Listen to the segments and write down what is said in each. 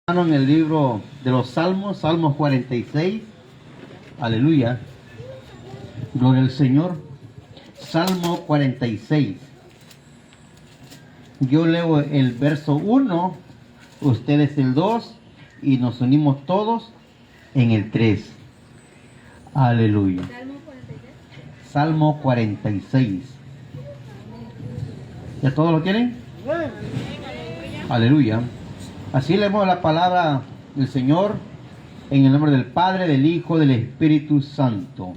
En el libro de los Salmos, Salmos 46, aleluya, gloria al Señor. Salmo 46, yo leo el verso 1, ustedes el 2 y nos unimos todos en el 3, aleluya. Salmo 46, ¿ya todos lo tienen? Aleluya. Así leemos la palabra del Señor en el nombre del Padre, del Hijo, del Espíritu Santo.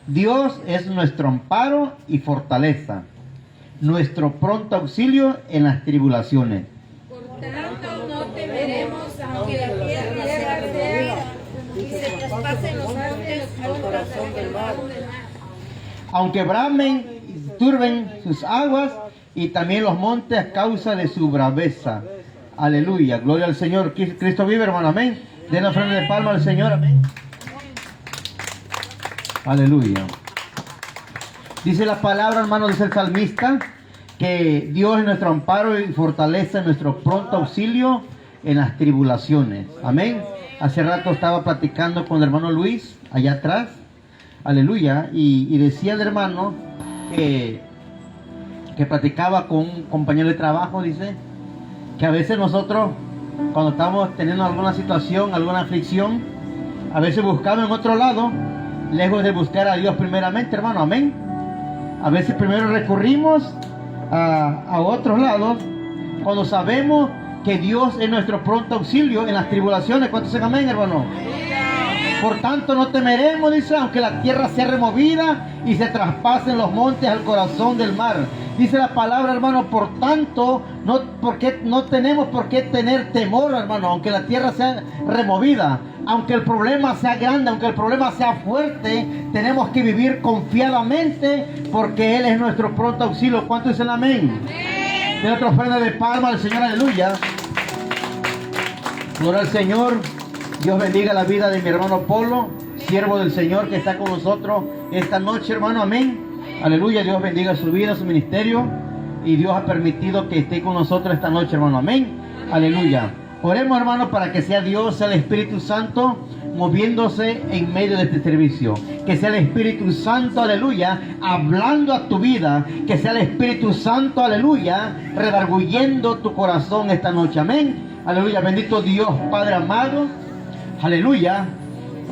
Dios es nuestro amparo y fortaleza, nuestro pronto auxilio en las tribulaciones. Por tanto no temeremos, aunque la tierra sea removida y se traspasen los montes al corazón del mar. Aunque bramen y turben sus aguas y también los montes a causa de su braveza. Aleluya, gloria al Señor. Cristo vive, hermano, amén. Den la ofrenda de palma al Señor, amén. Aleluya. Dice la palabra, hermano, dice el salmista, que Dios es nuestro amparo y fortaleza, nuestro pronto auxilio en las tribulaciones. Amén. Hace rato estaba platicando con el hermano Luis, allá atrás. Aleluya. Y decía el hermano que platicaba con un compañero de trabajo, dice, que a veces nosotros, cuando estamos teniendo alguna situación, alguna aflicción, a veces buscamos en otro lado, lejos de buscar a Dios primeramente, hermano, amén. A veces primero recurrimos a otros lados, cuando sabemos que Dios es nuestro pronto auxilio en las tribulaciones. ¿Cuántos dicen amén, hermano? Por tanto no temeremos, dice, aunque la tierra sea removida y se traspasen los montes al corazón del mar. Dice la palabra, hermano, por tanto, no tenemos por qué tener temor, hermano, aunque la tierra sea removida, aunque el problema sea grande, aunque el problema sea fuerte, tenemos que vivir confiadamente porque Él es nuestro pronto auxilio. ¿Cuántos dicen amén? De otra ofrenda de palma al Señor, aleluya. Gloria al Señor. Dios bendiga la vida de mi hermano Polo, siervo del Señor que está con nosotros esta noche, hermano, amén. Aleluya, Dios bendiga su vida, su ministerio, y Dios ha permitido que esté con nosotros esta noche, hermano, amén. Aleluya. Oremos, hermano, para que sea Dios, sea el Espíritu Santo moviéndose en medio de este servicio. Que sea el Espíritu Santo, aleluya, hablando a tu vida. Que sea el Espíritu Santo, aleluya, redarguyendo tu corazón esta noche, amén. Aleluya, bendito Dios, Padre amado. Aleluya.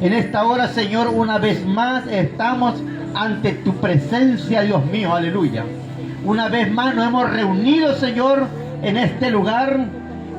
En esta hora, Señor, una vez más estamos ante tu presencia, Dios mío, aleluya. Una vez más nos hemos reunido, Señor, en este lugar.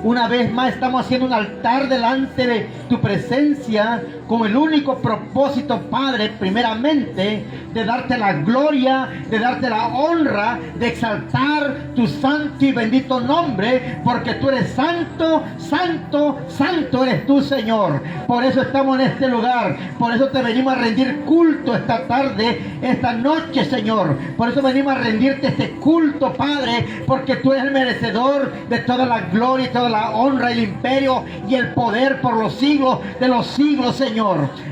Una vez más estamos haciendo un altar delante de tu presencia con el único propósito, Padre, primeramente, de darte la gloria, de darte la honra, de exaltar tu santo y bendito nombre, porque tú eres santo, santo, santo eres tú, Señor. Por eso estamos en este lugar, por eso te venimos a rendir culto esta tarde, esta noche, Señor. Por eso venimos a rendirte este culto, Padre, porque tú eres el merecedor de toda la gloria y toda la honra, el imperio y el poder por los siglos de los siglos, Señor.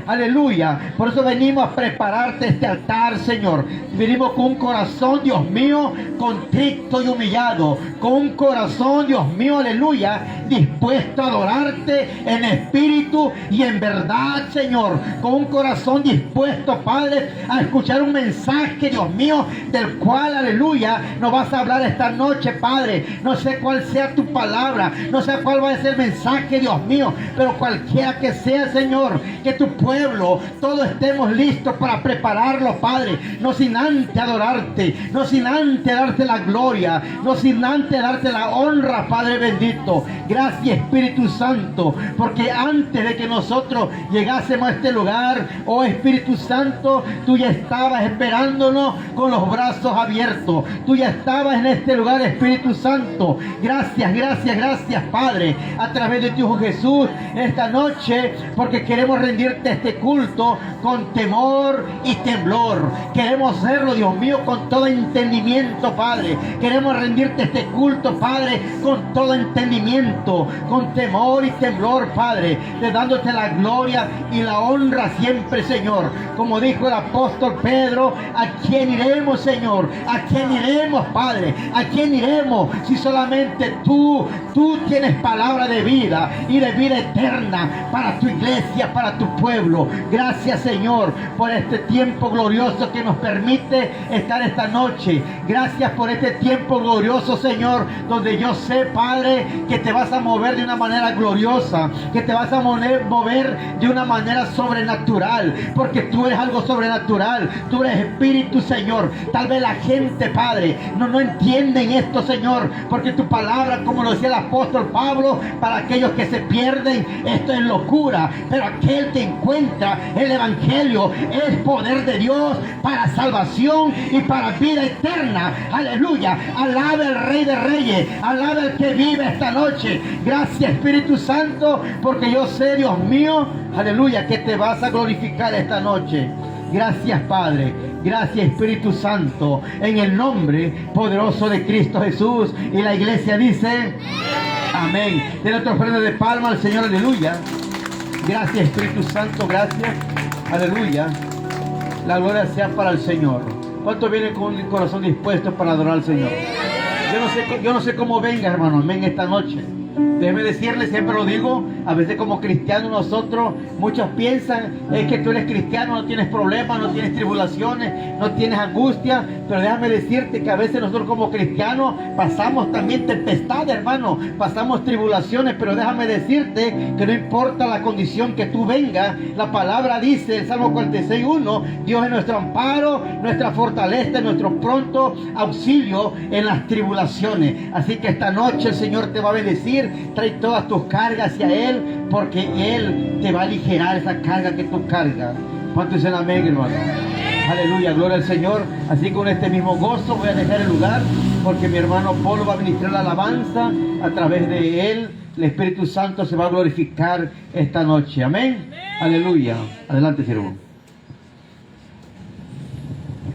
Aleluya. Por eso venimos a prepararte este altar, Señor. Venimos con un corazón, Dios mío, contrito y humillado. Con un corazón, Dios mío, aleluya, dispuesto a adorarte en espíritu y en verdad, Señor. Con un corazón dispuesto, Padre, a escuchar un mensaje, Dios mío, del cual, aleluya, nos vas a hablar esta noche, Padre. No sé cuál sea tu palabra, no sé cuál va a ser el mensaje, Dios mío, pero cualquiera que sea, Señor, que tu pueblo, todos estemos listos para prepararlo, Padre, no sin antes adorarte, no sin antes darte la gloria, no sin antes darte la honra, Padre bendito. Gracias, Espíritu Santo, porque antes de que nosotros llegásemos a este lugar, oh Espíritu Santo, tú ya estabas esperándonos con los brazos abiertos. Tú ya estabas en este lugar, Espíritu Santo. Gracias, gracias, gracias, Padre, a través de tu Hijo Jesús esta noche, porque queremos rendirte este culto con temor y temblor. Queremos hacerlo, Dios mío, con todo entendimiento, Padre. Queremos rendirte este culto, Padre, con todo entendimiento, con temor y temblor, Padre, de dándote la gloria y la honra siempre, Señor. Como dijo el apóstol Pedro, ¿a quién iremos, Señor? ¿A quién iremos, Padre? ¿A quién iremos si solamente tú tienes palabra de vida y de vida eterna para tu iglesia, para tu pueblo. Gracias, Señor, por este tiempo glorioso que nos permite estar esta noche. Gracias por este tiempo glorioso, Señor, donde yo sé, Padre, que te vas a mover de una manera gloriosa, que te vas a mover de una manera sobrenatural, porque tú eres algo sobrenatural. Tú eres Espíritu, Señor. Tal vez la gente, Padre, no entienden esto, Señor, porque tu palabra, como lo decía el apóstol Pablo, para aquellos que se pierden, esto es locura, pero aquel que encuentra el evangelio es poder de Dios para salvación y para vida eterna. Aleluya. Alaba el Rey de Reyes, alaba el que vive esta noche. Gracias, Espíritu Santo, porque yo sé, Dios mío, aleluya, que te vas a glorificar esta noche. Gracias, Padre. Gracias, Espíritu Santo, en el nombre poderoso de Cristo Jesús. Y la iglesia dice amén. Den otra ofrenda de palma al Señor, aleluya. Gracias, Espíritu Santo, gracias, aleluya. La gloria sea para el Señor. ¿Cuántos vienen con un corazón dispuesto para adorar al Señor? Yo no sé cómo venga, hermano, amén, esta noche. Déjeme decirle, siempre lo digo, a veces como cristianos nosotros, muchos piensan, es que tú eres cristiano, no tienes problemas, no tienes tribulaciones, no tienes angustia, pero déjame decirte que a veces nosotros como cristianos pasamos también tempestades, hermano, pasamos tribulaciones, pero déjame decirte que no importa la condición que tú vengas, la palabra dice, el Salmo 46:1, Dios es nuestro amparo, nuestra fortaleza, nuestro pronto auxilio en las tribulaciones. Así que esta noche el Señor te va a bendecir. Trae todas tus cargas hacia Él, porque Él te va a aligerar esa carga que tú cargas. ¿Cuántos dicen amén, hermano? Aleluya, gloria al Señor. Así que con este mismo gozo voy a dejar el lugar, porque mi hermano Polo va a ministrar la alabanza. A través de él, el Espíritu Santo se va a glorificar esta noche. Amén. Aleluya. Adelante, siervo.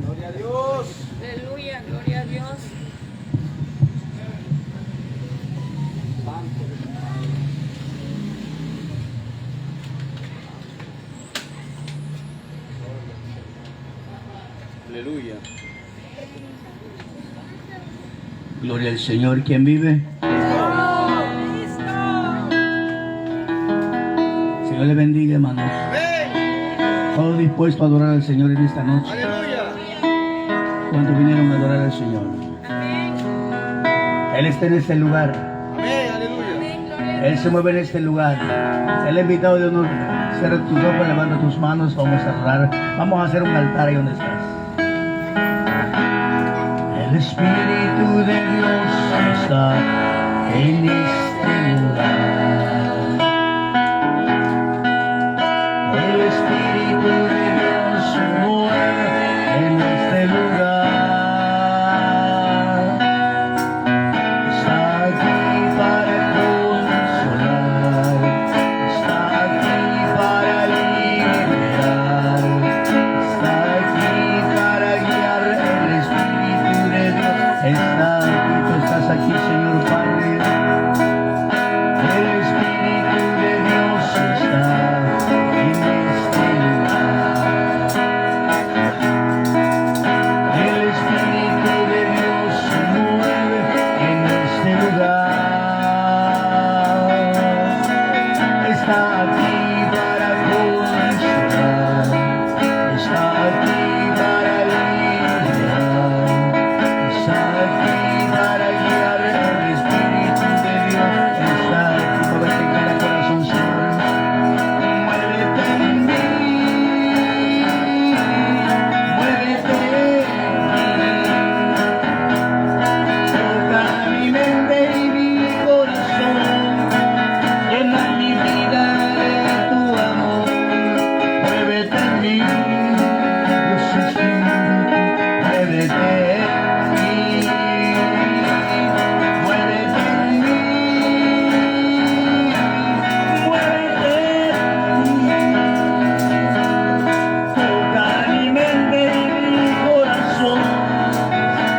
Gloria a Dios. Aleluya, gloria a Dios. Aleluya. Gloria al Señor. ¿Quién vive? Señor le bendiga, hermanos. Todos dispuestos a adorar al Señor en esta noche. ¿Cuántos vinieron a adorar al Señor? Él está en este lugar. Él se mueve en este lugar. Él ha invitado de honor. Cierra tus ojos, levanta tus manos. Vamos a orar. Vamos a hacer un altar ahí donde estás. El Espíritu de Dios está en este lugar. El Espíritu de Dios mueve en este lugar. Está aquí para consolar, está aquí para liberar, está aquí para guiar. El Espíritu de Dios está aquí. Tú estás aquí, Señor Padre. El Espíritu de Dios está en este lugar. El Espíritu de Dios se mueve en este lugar. Está aquí para consolar, está aquí para liberar, está aquí para guiar. El Espíritu de Dios está aquí. Muévete en cada corazón, Señor. Muévete en mí, muévete en mí. Toca mi mente y mi corazón, llena mi vida de tu amor. Muévete en mí, Dios Espíritu, muévete en mí, muévete en mí, muévete en mí. Toca mi mente y mi corazón,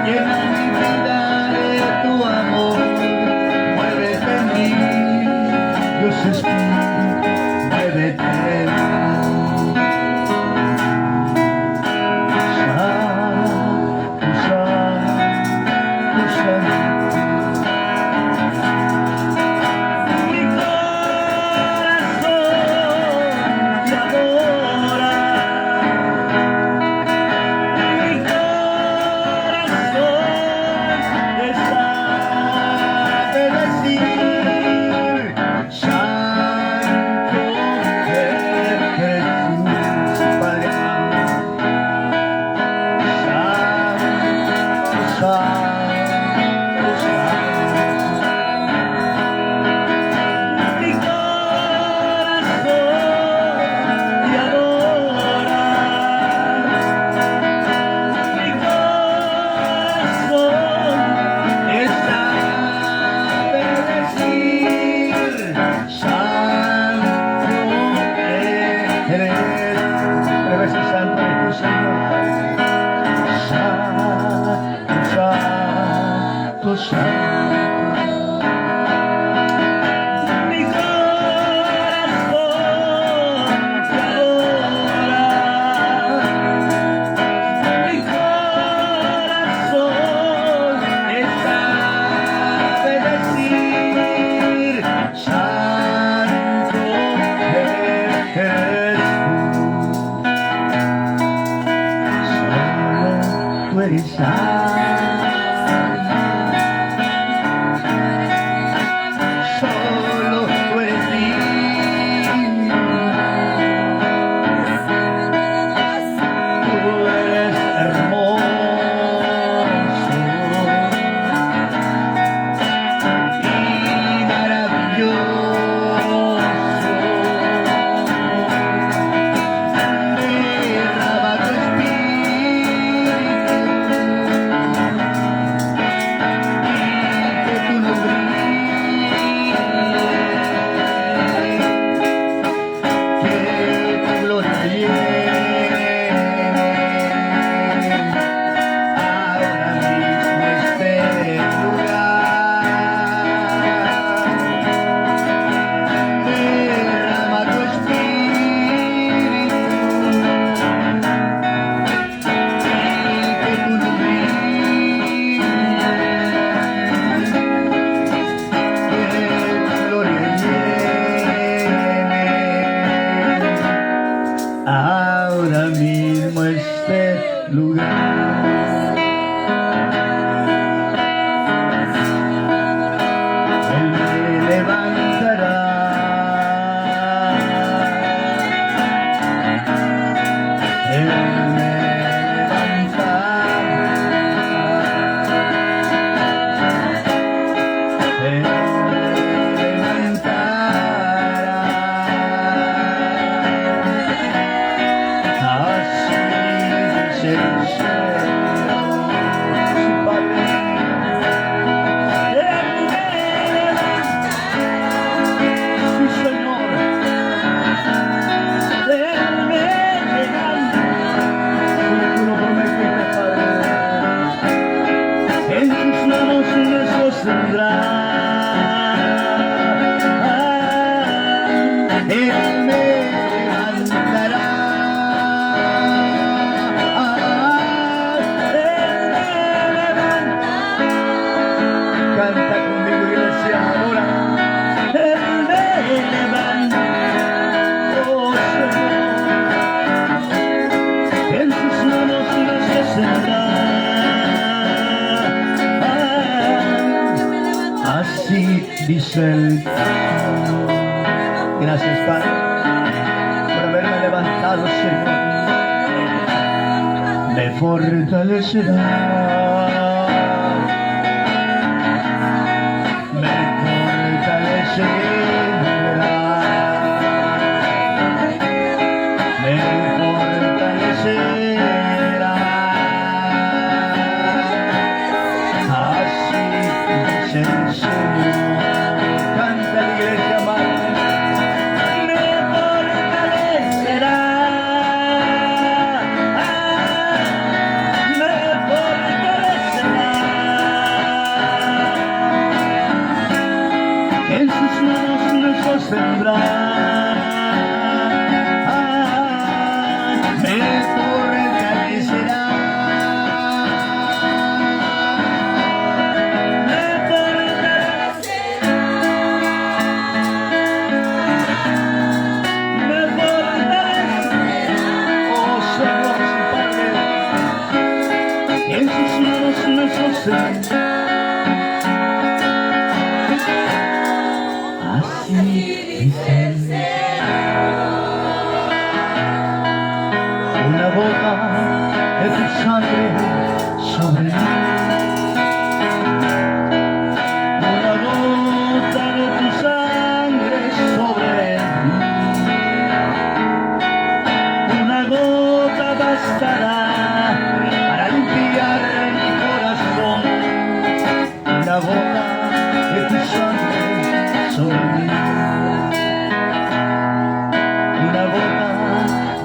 llena mi vida de tu amor. Muévete en mí, Dios Espíritu, muévete en mí. Santo, Santo, Santo. Mi corazón te adora, mi corazón te sabe decir, santo eres tú. Solo tú eres solo tú eres digno, tú eres hermoso y maravilloso. Derrama tu espíritu y que tu nombre ahora mismo este lugar. Él me levantará, Él me levantará, Él me levantará. Así dice el Señor, su Padre. Él me levantará, sí, Señor. Él me levantará, como tú lo prometiste, Padre. En sus manos me sostendrá. Él me levantará. Canta conmigo, iglesia, ahora. Él me levanta, oh Señor. En sus manos me sostendrá. Así dice el Señor. Gracias, Padre, por haberme levantado, Señor. Me fortalecerá. Me fortalecerá, me fortalecerá. Así dice el Señor. Canta la iglesia, madre. Me fortalecerá, me fortalecerá. En sus manos me sostendrá. Me fortalecerá. Me fortalecerá. Me fortalecerá. Oh Señor, su Padre. En sus manos me sostendrá. Así dice el Señor. Una gota de tu sangre sobre mí. Una gota de tu sangre sobre mí. Una gota bastará para limpiar mi corazón. Una gota de tu sangre sobre mí. Una gota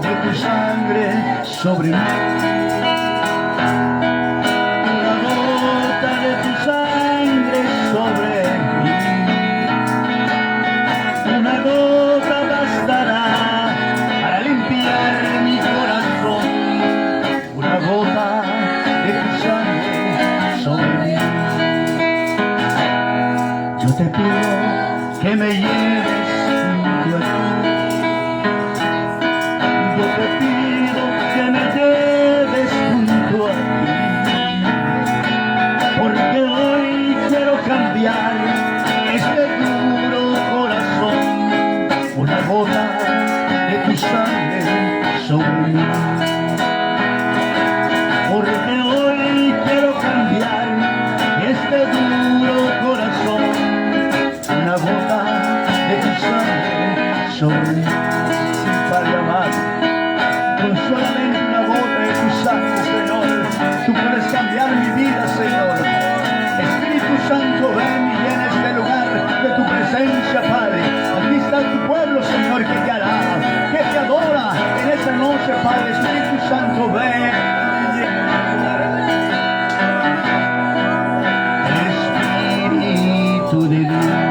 de tu sangre sobre mí. Una gota de tu sangre soy, Padre amado. Con solamente una gota de tu sangre, Señor, tú puedes cambiar mi vida, Señor. Espíritu Santo, ven y llena este lugar de tu presencia, Padre. Aquí está tu pueblo, Señor, que te alaba, que te adora en esta noche, Padre. Espíritu Santo, ven y llena este lugar. Espíritu de Dios.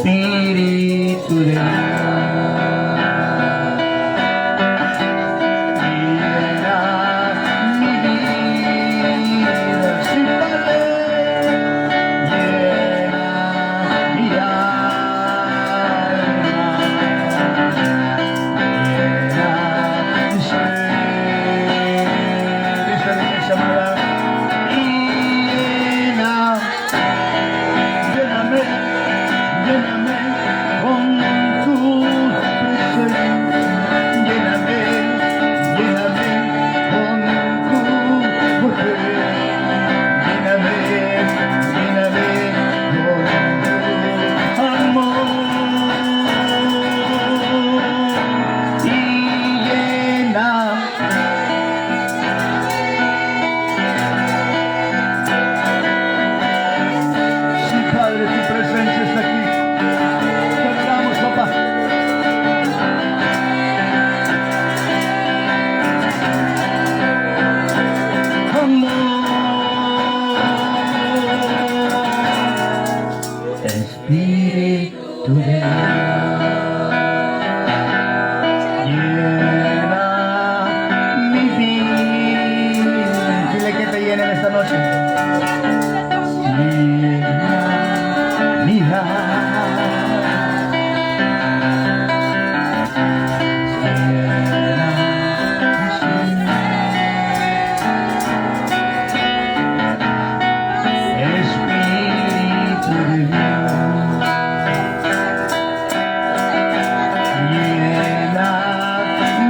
Espíritu de Dios, llena mi vida, sí, Padre, llena mi alma, llena mi ser. Dice la iglesia amada, y lléname. Lléname con tu presencia, lléname con tu poder, lléname con tu amor y llena. Sí, Padre, tu presencia está aquí. Espíritu de Dios, llena mi vida. Dile que te llene esta noche. Llena mi alma. Espíritu de Dios, llena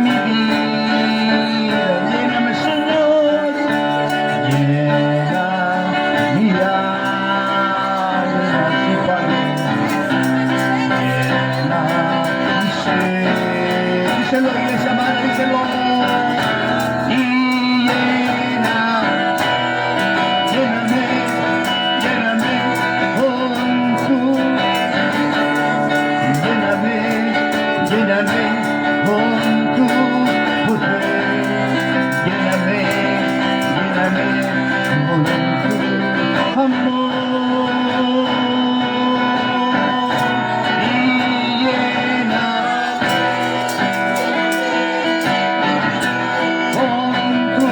mi vida, lléname, Señor, llena mi alma, sí, Padre, llena mi ser. Díselo, iglesia amada, díselo. Y lléname con tu, lléname con tu poder, lléname con tu amor y llena con tu.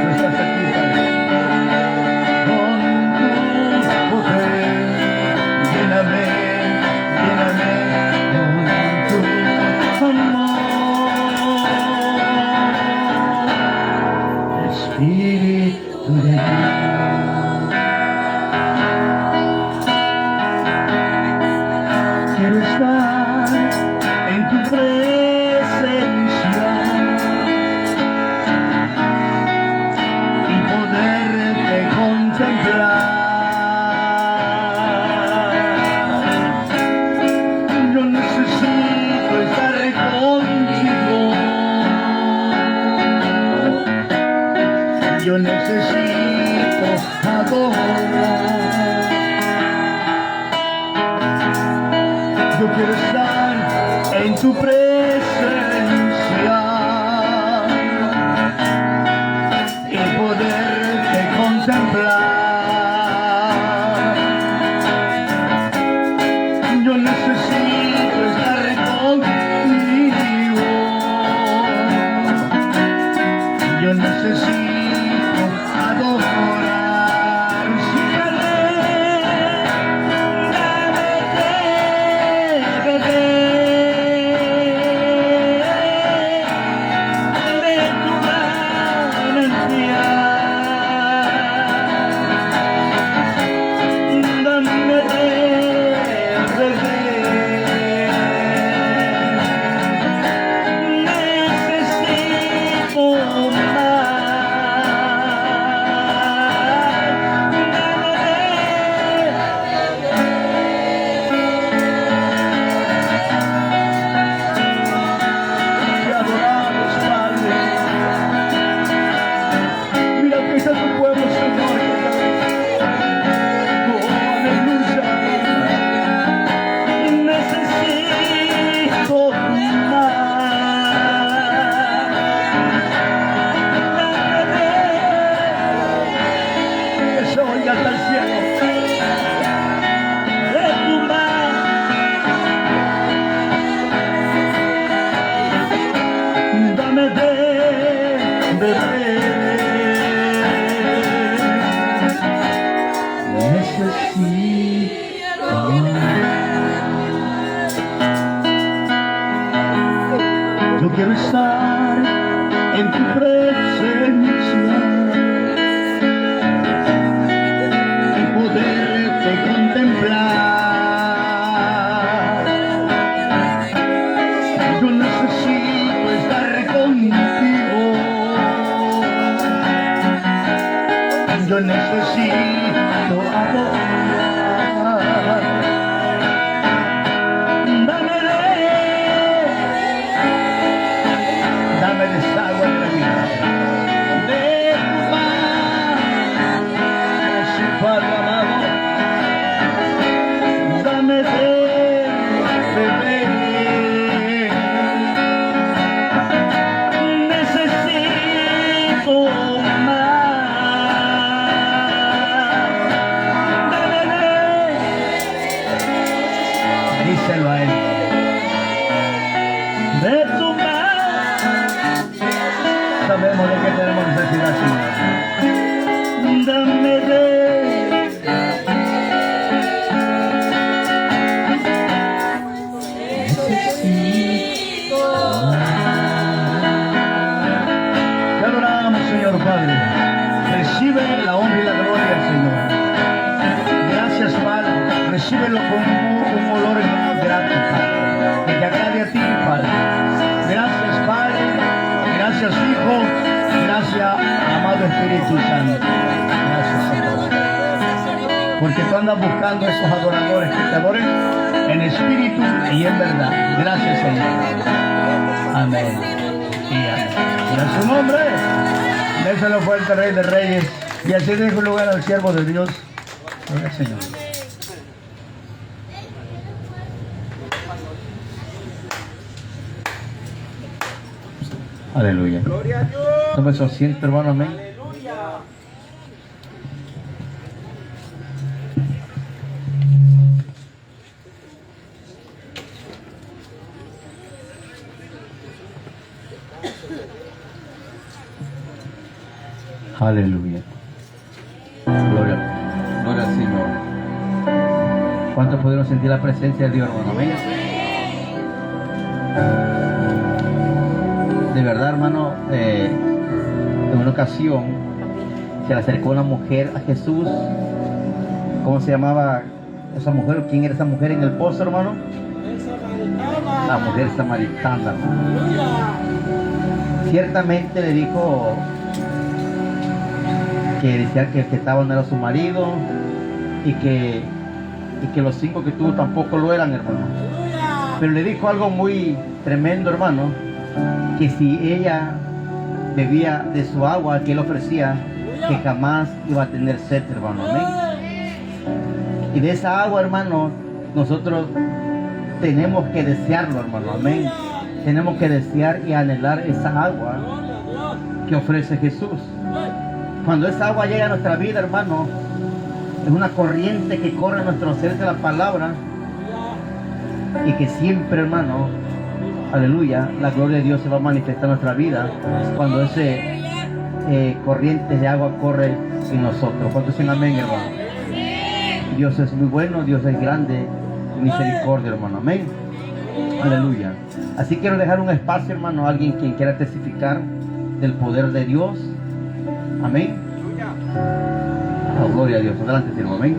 Tú estás aquí, Padre. Con tu poder, lléname con tu amor, Espíritu de Dios. Quiero estar en tu presencia y poderte contemplar. Yo necesito estar contigo. Yo necesito adorar. Yo quiero estar en tu presencia y poderte contemplar. Yo necesito estar contigo. Yo necesito adorar. Sí, bebé. Necesito amar. Yo quiero estar en tu presencia y poderte contemplar. Yo necesito estar contigo. Yo necesito adorar. Dame de esa agua de la vida, de tu paz, Padre amado. Dame de beber. Necesito más. Dame de, díselo a él, de tu paz. Sabemos de que tenemos necesidad, Señor. Dame de necesito. Te adoramos, Señor Padre. Recibe la honra y la gloria, Señor. Gracias, Padre. Recíbelo con un olor grato, Padre. Que te agrade a ti, Padre. Gracias, Padre. Gracias, Hijo. Gracias, amado Espíritu Santo. Gracias, Señor. Porque tú andas buscando esos adoradores que te adoren en espíritu y en verdad. Gracias, Señor. Amén. Y amén. Y a su nombre, déselo fuerte, Rey de Reyes. Y así dejo lugar al siervo de Dios. Gloria al Señor. Aleluya. Gloria a Dios. Tome su asiento, hermano. Amén. Aleluya. Aleluya. Gloria, gloria al Señor. ¿Cuántos pudieron sentir la presencia de Dios, hermano? Amén. De verdad, hermano, en una ocasión se le acercó una mujer a Jesús. ¿Cómo se llamaba esa mujer? ¿Quién era esa mujer en el pozo, hermano? La mujer samaritana, hermano. Ciertamente le dijo que decía que el que estaba no era su marido y que los 5 que tuvo tampoco lo eran, hermano. Pero le dijo algo muy tremendo, hermano, que si ella bebía de su agua que él ofrecía, que jamás iba a tener sed, hermano. Amén. Y de esa agua, hermano, nosotros tenemos que desearlo, hermano. Amén. Tenemos que desear y anhelar esa agua que ofrece Jesús. Cuando esa agua llega a nuestra vida, hermano, es una corriente que corre en nuestro ser de la palabra y que siempre, hermano, aleluya, la gloria de Dios se va a manifestar en nuestra vida cuando ese corriente de agua corre en nosotros. ¿Cuántos dicen amén, hermano? Dios es muy bueno, Dios es grande, misericordia, hermano. Amén. Aleluya. Así quiero dejar un espacio, hermano, a alguien quien quiera testificar del poder de Dios. Amén. Oh, gloria a Dios. Adelante, siervo. Amén.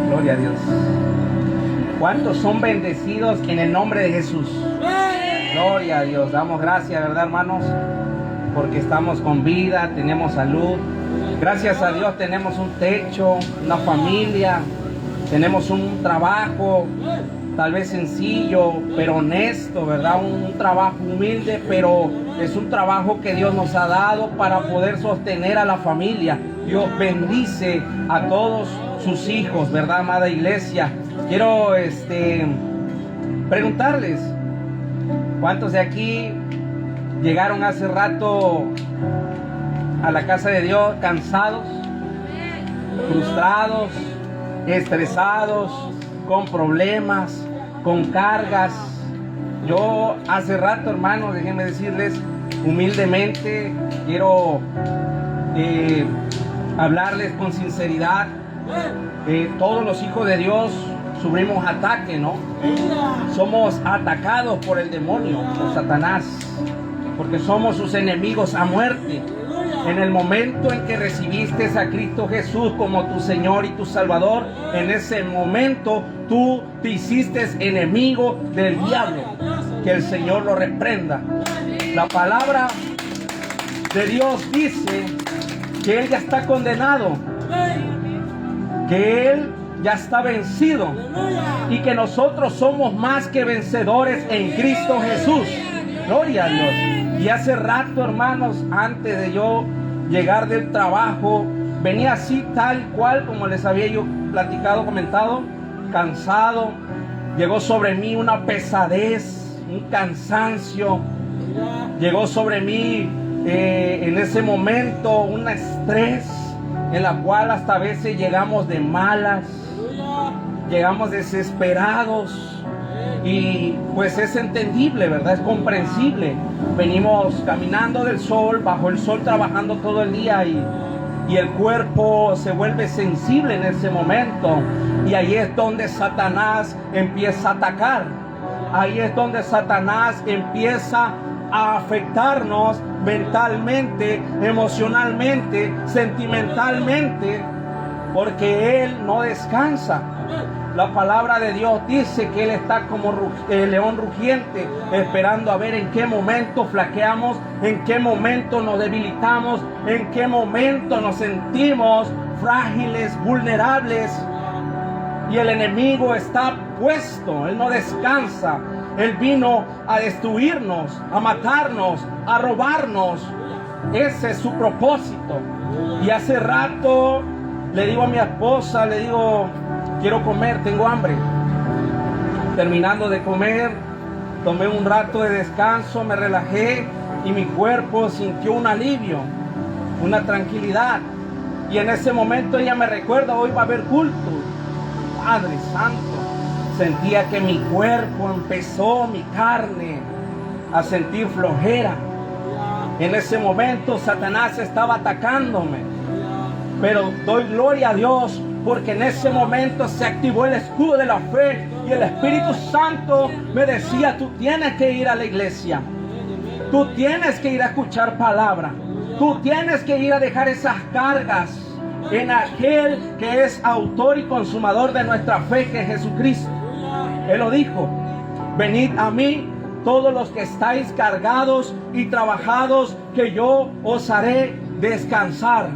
Gloria a Dios. ¿Cuántos son bendecidos en el nombre de Jesús? Gloria a Dios. Damos gracias, ¿verdad, hermanos? Porque estamos con vida, tenemos salud. Gracias a Dios tenemos un techo, una familia, tenemos un trabajo, tal vez sencillo, pero honesto, ¿verdad? Un trabajo humilde, pero es un trabajo que Dios nos ha dado para poder sostener a la familia. Dios bendice a todos sus hijos, ¿verdad, amada iglesia? Quiero preguntarles, ¿cuántos de aquí llegaron hace rato a la casa de Dios cansados, frustrados, estresados, con problemas, con cargas, Yo hace rato, hermanos, déjenme decirles humildemente, quiero hablarles con sinceridad. Todos los hijos de Dios sufrimos ataque, ¿no? Somos atacados por el demonio, por Satanás, porque somos sus enemigos a muerte. En el momento en que recibiste a Cristo Jesús como tu Señor y tu Salvador, en ese momento tú te hiciste enemigo del diablo. Que el Señor lo reprenda. La palabra de Dios dice que Él ya está condenado, que Él ya está vencido y que nosotros somos más que vencedores en Cristo Jesús. Gloria a Dios. Y hace rato, hermanos, antes de yo llegar del trabajo, venía así tal cual como les había yo platicado, comentado, cansado. Llegó sobre mí una pesadez, un cansancio. Llegó sobre mí en ese momento un estrés en la cual hasta a veces llegamos de malas, llegamos desesperados. Y pues es entendible, ¿verdad? Es comprensible. Venimos caminando del sol, bajo el sol, trabajando todo el día y el cuerpo se vuelve sensible en ese momento. Y ahí es donde Satanás empieza a atacar. Ahí es donde Satanás empieza a afectarnos mentalmente, emocionalmente, sentimentalmente, porque Él no descansa. La palabra de Dios dice que Él está como el león rugiente, esperando a ver en qué momento flaqueamos, en qué momento nos debilitamos, en qué momento nos sentimos frágiles, vulnerables. Y el enemigo está puesto, Él no descansa. Él vino a destruirnos, a matarnos, a robarnos. Ese es su propósito. Y hace rato le digo a mi esposa, le digo, quiero comer, tengo hambre. Terminando de comer, tomé un rato de descanso, me relajé y mi cuerpo sintió un alivio, una tranquilidad. Y en ese momento ella me recuerda, hoy va a haber culto. Padre Santo, sentía que mi cuerpo empezó, mi carne, a sentir flojera. En ese momento Satanás estaba atacándome. Pero doy gloria a Dios porque en ese momento se activó el escudo de la fe y el Espíritu Santo me decía, tú tienes que ir a la iglesia, tú tienes que ir a escuchar palabra, tú tienes que ir a dejar esas cargas en aquel que es autor y consumador de nuestra fe, que es Jesucristo. Él lo dijo, venid a mí todos los que estáis cargados y trabajados, que yo os haré descansar,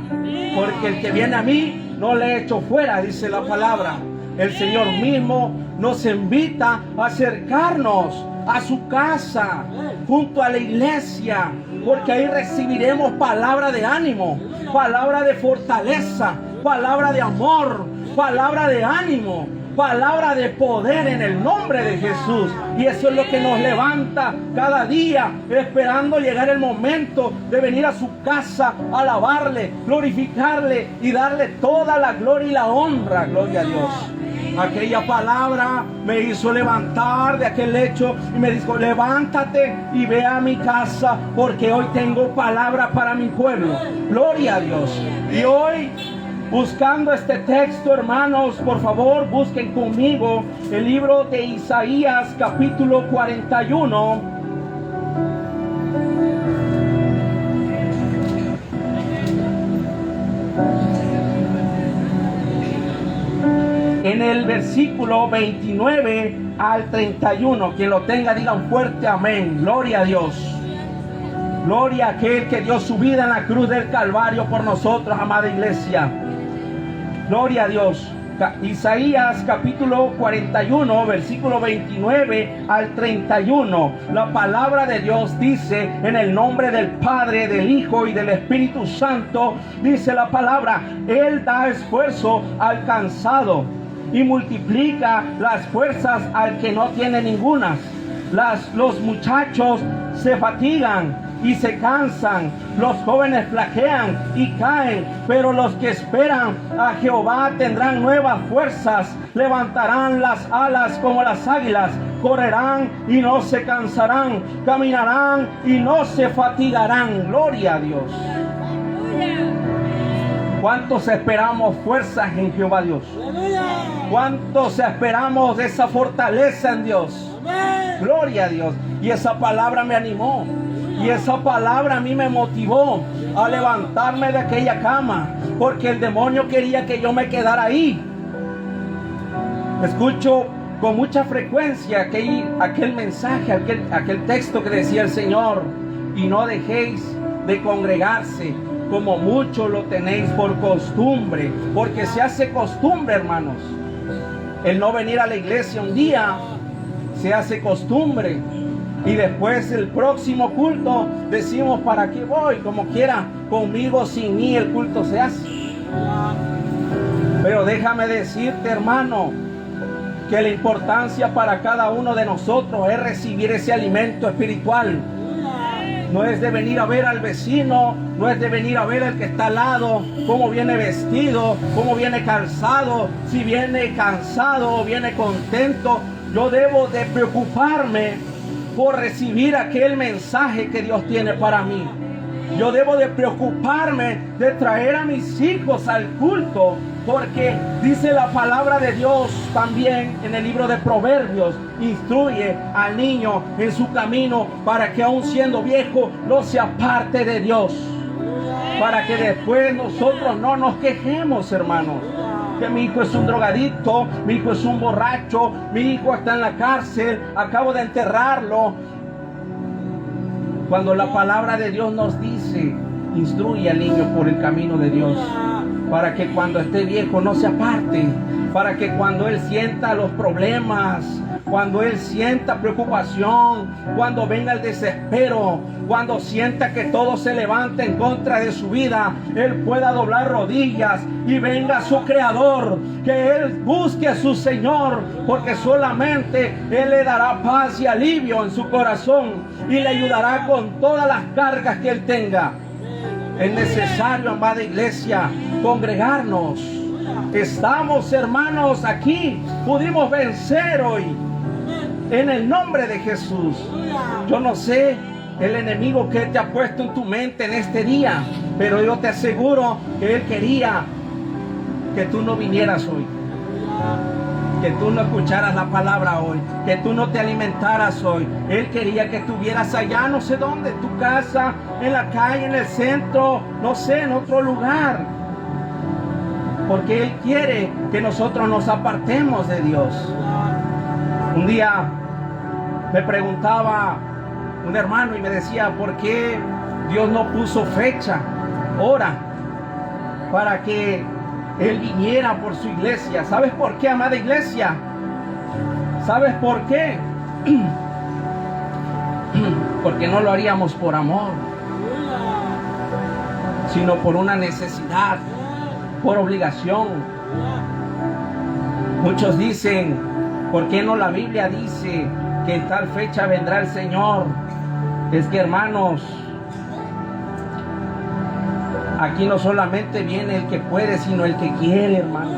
porque el que viene a mí no le echo fuera, dice la palabra. El Señor mismo nos invita a acercarnos a su casa, junto a la iglesia, porque ahí recibiremos palabra de ánimo, palabra de fortaleza, palabra de amor, palabra de ánimo, palabra de poder en el nombre de Jesús. Y eso es lo que nos levanta cada día, esperando llegar el momento de venir a su casa, alabarle, glorificarle y darle toda la gloria y la honra. Gloria a Dios. Aquella palabra me hizo levantar de aquel lecho y me dijo, levántate y ve a mi casa, porque hoy tengo palabra para mi pueblo. Gloria a Dios. Y hoy, buscando este texto, hermanos, por favor, busquen conmigo el libro de Isaías, capítulo 41. En el versículo 29 al 31. Quien lo tenga, digan fuerte amén. Gloria a Dios. Gloria a aquel que dio su vida en la cruz del Calvario por nosotros, amada iglesia. Gloria a Dios. Isaías capítulo 41, versículo 29 al 31. La palabra de Dios dice, en el nombre del Padre, del Hijo y del Espíritu Santo, dice la palabra, Él da esfuerzo al cansado y multiplica las fuerzas al que no tiene ningunas. Los muchachos se fatigan y se cansan, los jóvenes flaquean y caen, pero los que esperan a Jehová tendrán nuevas fuerzas, levantarán las alas como las águilas, correrán y no se cansarán, caminarán y no se fatigarán. Gloria a Dios. ¿Cuántos esperamos fuerzas en Jehová Dios? ¿Cuántos esperamos de esa fortaleza en Dios? Gloria a Dios. Y esa palabra me animó. Y esa palabra a mí me motivó a levantarme de aquella cama, porque el demonio quería que yo me quedara ahí. Escucho con mucha frecuencia aquel mensaje, aquel texto que decía el Señor: y no dejéis de congregarse, como muchos lo tenéis por costumbre, porque se hace costumbre, hermanos. El no venir a la iglesia un día se hace costumbre, y después el próximo culto decimos: ¿para qué voy? Como quiera, conmigo, sin mí el culto se hace. Pero déjame decirte, hermano, que la importancia para cada uno de nosotros es recibir ese alimento espiritual. No es de venir a ver al vecino, no es de venir a ver al que está al lado, cómo viene vestido, cómo viene calzado, si viene cansado o viene contento. Yo debo de preocuparme por recibir aquel mensaje que Dios tiene para mí. Yo debo de preocuparme de traer a mis hijos al culto, porque dice la palabra de Dios también en el libro de Proverbios: instruye al niño en su camino, para que aun siendo viejo no se aparte de Dios. Para que después nosotros no nos quejemos, hermanos, que mi hijo es un drogadicto, mi hijo es un borracho, mi hijo está en la cárcel, acabo de enterrarlo. Cuando la palabra de Dios nos dice: instruye al niño por el camino de Dios, para que cuando esté viejo no se aparte, para que cuando él sienta los problemas, cuando él sienta preocupación, cuando venga el desespero, cuando sienta que todo se levanta en contra de su vida, él pueda doblar rodillas y venga a su Creador, que él busque a su Señor, porque solamente él le dará paz y alivio en su corazón y le ayudará con todas las cargas que él tenga. Es necesario, amada iglesia, congregarnos. Estamos, hermanos, aquí. Pudimos vencer hoy en el nombre de Jesús. Yo no sé el enemigo que te ha puesto en tu mente en este día, pero yo te aseguro que él quería que tú no vinieras hoy, que tú no escucharas la palabra hoy, que tú no te alimentaras hoy. Él quería que estuvieras allá, no sé dónde, en tu casa, en la calle, en el centro, no sé, en otro lugar, porque él quiere que nosotros nos apartemos de Dios. Un día me preguntaba un hermano y me decía: ¿por qué Dios no puso fecha, hora, para que él viniera por su iglesia? ¿Sabes por qué, amada iglesia? ¿Sabes por qué? Porque no lo haríamos por amor, sino por una necesidad, por obligación. Muchos dicen: ¿por qué no la Biblia dice que en tal fecha vendrá el Señor? Es que, hermanos, aquí no solamente viene el que puede, sino el que quiere, hermano.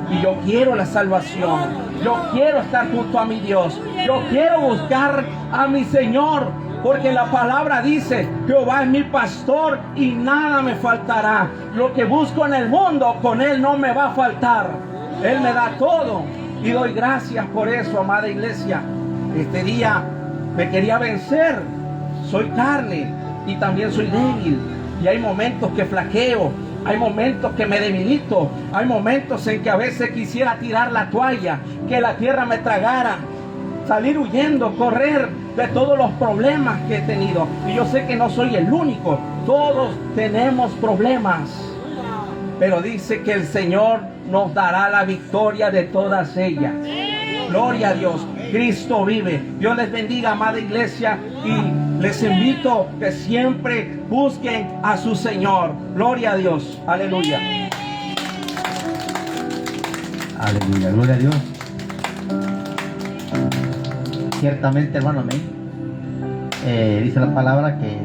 Y yo quiero la salvación. Yo quiero estar junto a mi Dios. Yo quiero buscar a mi Señor, porque la palabra dice: Jehová es mi pastor y nada me faltará. Lo que busco en el mundo, con Él no me va a faltar. Él me da todo. Y doy gracias por eso, amada iglesia. Este día me quería vencer. Soy carne y también soy débil. Y hay momentos que flaqueo, hay momentos que me debilito, hay momentos en que a veces quisiera tirar la toalla, que la tierra me tragara, salir huyendo, correr de todos los problemas que he tenido. Y yo sé que no soy el único, todos tenemos problemas. Pero dice que el Señor nos dará la victoria de todas ellas. Gloria a Dios, Cristo vive. Dios les bendiga, amada iglesia, y les invito que siempre busquen a su Señor. Gloria a Dios, aleluya. Aleluya, gloria a Dios. Ciertamente, hermano, amén. Dice la palabra que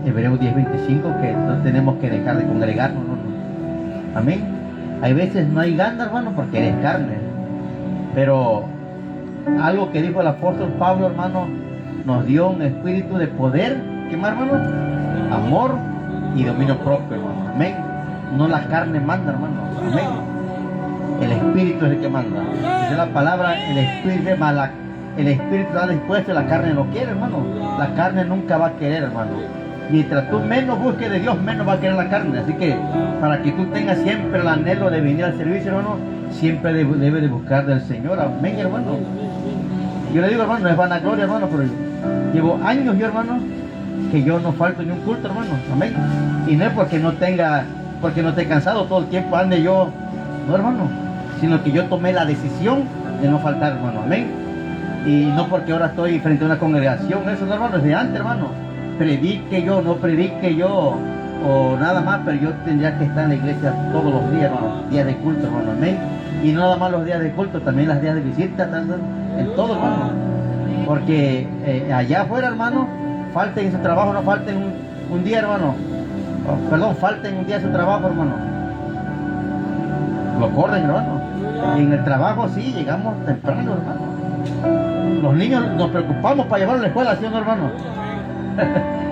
Hebreos 10:25, que no tenemos que dejar de congregarnos, ¿no? Amén. Hay veces no hay ganas, hermano, porque eres carne. Pero algo que dijo el apóstol Pablo, hermano, nos dio un espíritu de poder, ¿qué más, hermano? Amor y dominio propio, hermano. Amén. No la carne manda, hermano. Amén. El espíritu es el que manda. Dice la palabra, el espíritu está dispuesto y la carne no quiere, hermano. La carne nunca va a querer, hermano. Mientras tú menos busques de Dios, menos va a querer la carne. Así que para que tú tengas siempre el anhelo de venir al servicio, hermano, siempre debe de buscar del Señor. Amén, hermano. Yo le digo, hermano, no es vanagloria, hermano, pero llevo años yo, hermano, que yo no falto ni un culto, hermano. Amén. Y no es porque no esté cansado todo el tiempo, ande yo, no, hermano, sino que yo tomé la decisión de no faltar, hermano. Amén. Y no porque ahora estoy frente a una congregación, eso no, hermano, desde antes, hermano. Predique yo, no predique yo, o nada más, pero yo tendría que estar en la iglesia todos los días, hermano, días de culto, hermano. Amén. Y no nada más los días de culto, también los días de visita, en todo, hermano. Porque allá afuera, hermano, falten en su trabajo, no falten un día, hermano. Falten un día en su trabajo, hermano. Lo corren, hermano. Y en el trabajo sí, llegamos temprano, hermano. Los niños nos preocupamos para llevarlos a la escuela, ¿sí o no, hermano?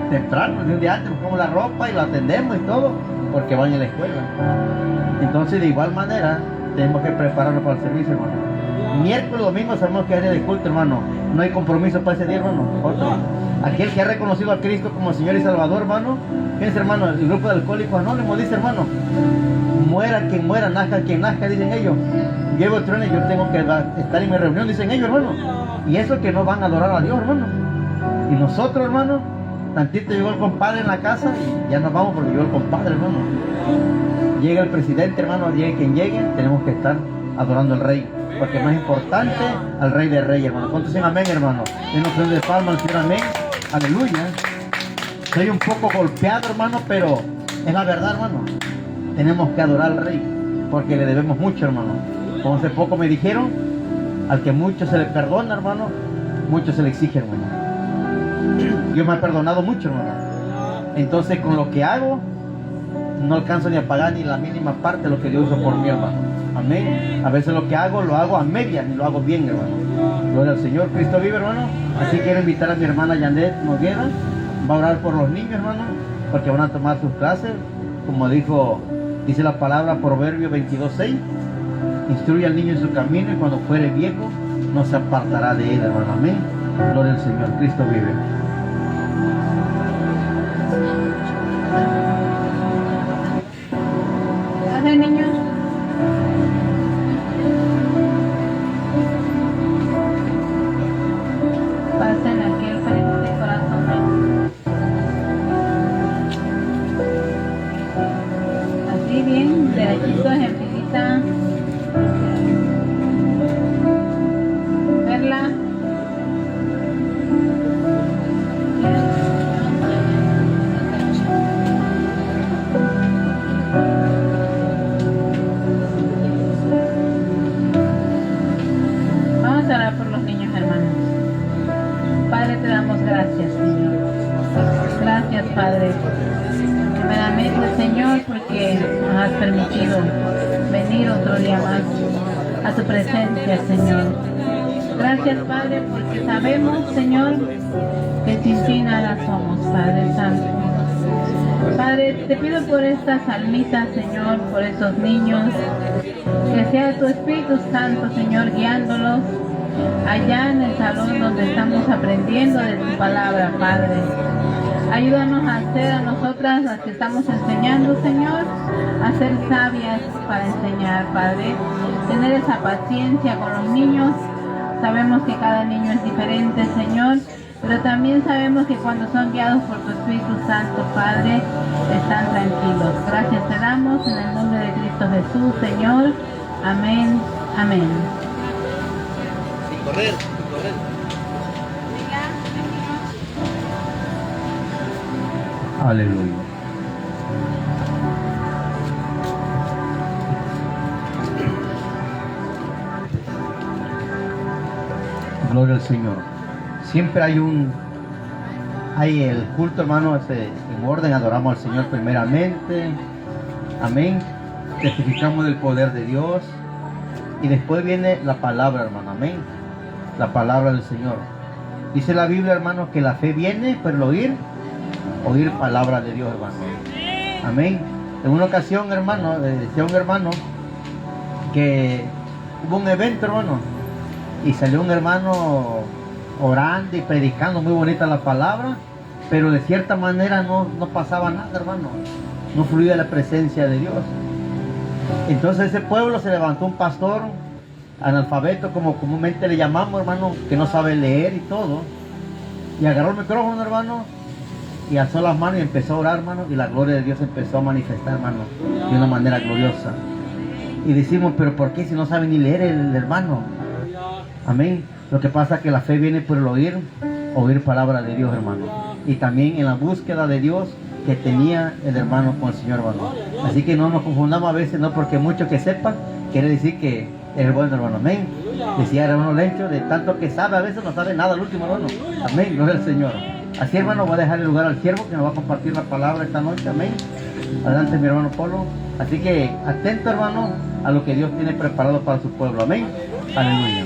Temprano, de un día antes buscamos la ropa y lo atendemos y todo, porque van a la escuela. Entonces, de igual manera, tenemos que prepararnos para el servicio, hermano. Miércoles, domingo sabemos que hay día de culto, hermano. No hay compromiso para ese día, hermano. Aquel que ha reconocido a Cristo como Señor y Salvador, hermano. Fíjense, hermano, el grupo de alcohólicos anónimos dice, hermano, muera quien muera, nazca quien nazca, dicen ellos. Llevo el tren y yo tengo que estar en mi reunión, dicen ellos, hermano. Y eso que no van a adorar a Dios, hermano. Y nosotros, hermano, tantito llegó el compadre en la casa y ya nos vamos porque llegó el compadre, hermano. Llega el presidente, hermano, llegue quien llegue, tenemos que estar adorando al rey, porque es más importante al rey de reyes, hermano. ¿Cuántos dicen amén, hermano? En ofrenda de palmas, al Señor, amén. Aleluya. Soy un poco golpeado, hermano, pero es la verdad, hermano. Tenemos que adorar al rey, porque le debemos mucho, hermano. Como hace poco me dijeron, al que mucho se le perdona, hermano, mucho se le exige, hermano. Dios me ha perdonado mucho, hermano. Entonces, con lo que hago, no alcanzo ni a pagar ni la mínima parte de lo que Dios hizo por mí, hermano. Amén. A veces lo que hago, lo hago a medias y lo hago bien, hermano. Gloria al Señor. Cristo vive, hermano. Así quiero invitar a mi hermana Janet Noguera. Va a orar por los niños, hermano, porque van a tomar sus clases. Como dice la palabra, Proverbio 22:6. Instruye al niño en su camino y cuando fuere viejo, no se apartará de él, hermano. Amén. Gloria al Señor. Cristo vive. Gracias, niños. Pasen aquí al frente, corazón. Así bien, derechito, ejemplita. Verla. Vamos a orar por los niños, hermanos. Padre, te damos gracias, Señor. Gracias, Padre. Primeramente, Señor, porque nos has permitido venir otro día más a tu presencia, Señor. Gracias, Padre, porque sabemos, Señor, que sin ti nada somos, Padre Santo. Padre, te pido por estas almitas, Señor, por esos niños, que sea tu Espíritu Santo, Señor, guiándolos allá en el salón donde estamos aprendiendo de tu palabra, Padre. Ayúdanos a ser a nosotras las que estamos enseñando, Señor, a ser sabias para enseñar, Padre. Tener esa paciencia con los niños. Sabemos que cada niño es diferente, Señor, pero también sabemos que cuando son guiados por tu Espíritu Santo, Padre, están tranquilos. Gracias te damos en el nombre de Cristo Jesús, Señor. Amén. Amén. Sin correr, sin correr. Aleluya. Gloria al Señor. Siempre hay el culto, hermano, el en orden, adoramos al Señor primeramente. Amén. Testificamos del poder de Dios. Y después viene la palabra, hermano. Amén. La palabra del Señor. Dice la Biblia, hermano, que la fe viene por el oír palabra de Dios, hermano. Amén. En una ocasión, hermano, decía un hermano que hubo un evento, hermano, y salió un hermano orando y predicando muy bonita la palabra, pero de cierta manera no pasaba nada, hermano. No fluía la presencia de Dios. Entonces ese pueblo se levantó un pastor analfabeto, como comúnmente le llamamos, hermano, que no sabe leer y todo, y agarró el micrófono, hermano, y alzó las manos y empezó a orar, hermano, y la gloria de Dios empezó a manifestar, hermano, de una manera gloriosa. Y decimos, pero ¿por qué si no sabe ni leer el hermano? Amén. Lo que pasa es que la fe viene por el oír palabra de Dios, hermano, y también en la búsqueda de Dios que tenía el hermano con el Señor, hermano. Así que no nos confundamos a veces, no porque mucho que sepan quiere decir que es bueno, hermano. Amén. Decía el hermano Lencho, de tanto que sabe, a veces no sabe nada al último, hermano. Amén, gloria al Señor. Así, hermano, voy a dejar el lugar al siervo que nos va a compartir la palabra esta noche. Amén. Adelante, mi hermano Polo. Así que atento, hermano, a lo que Dios tiene preparado para su pueblo. Amén. Aleluya.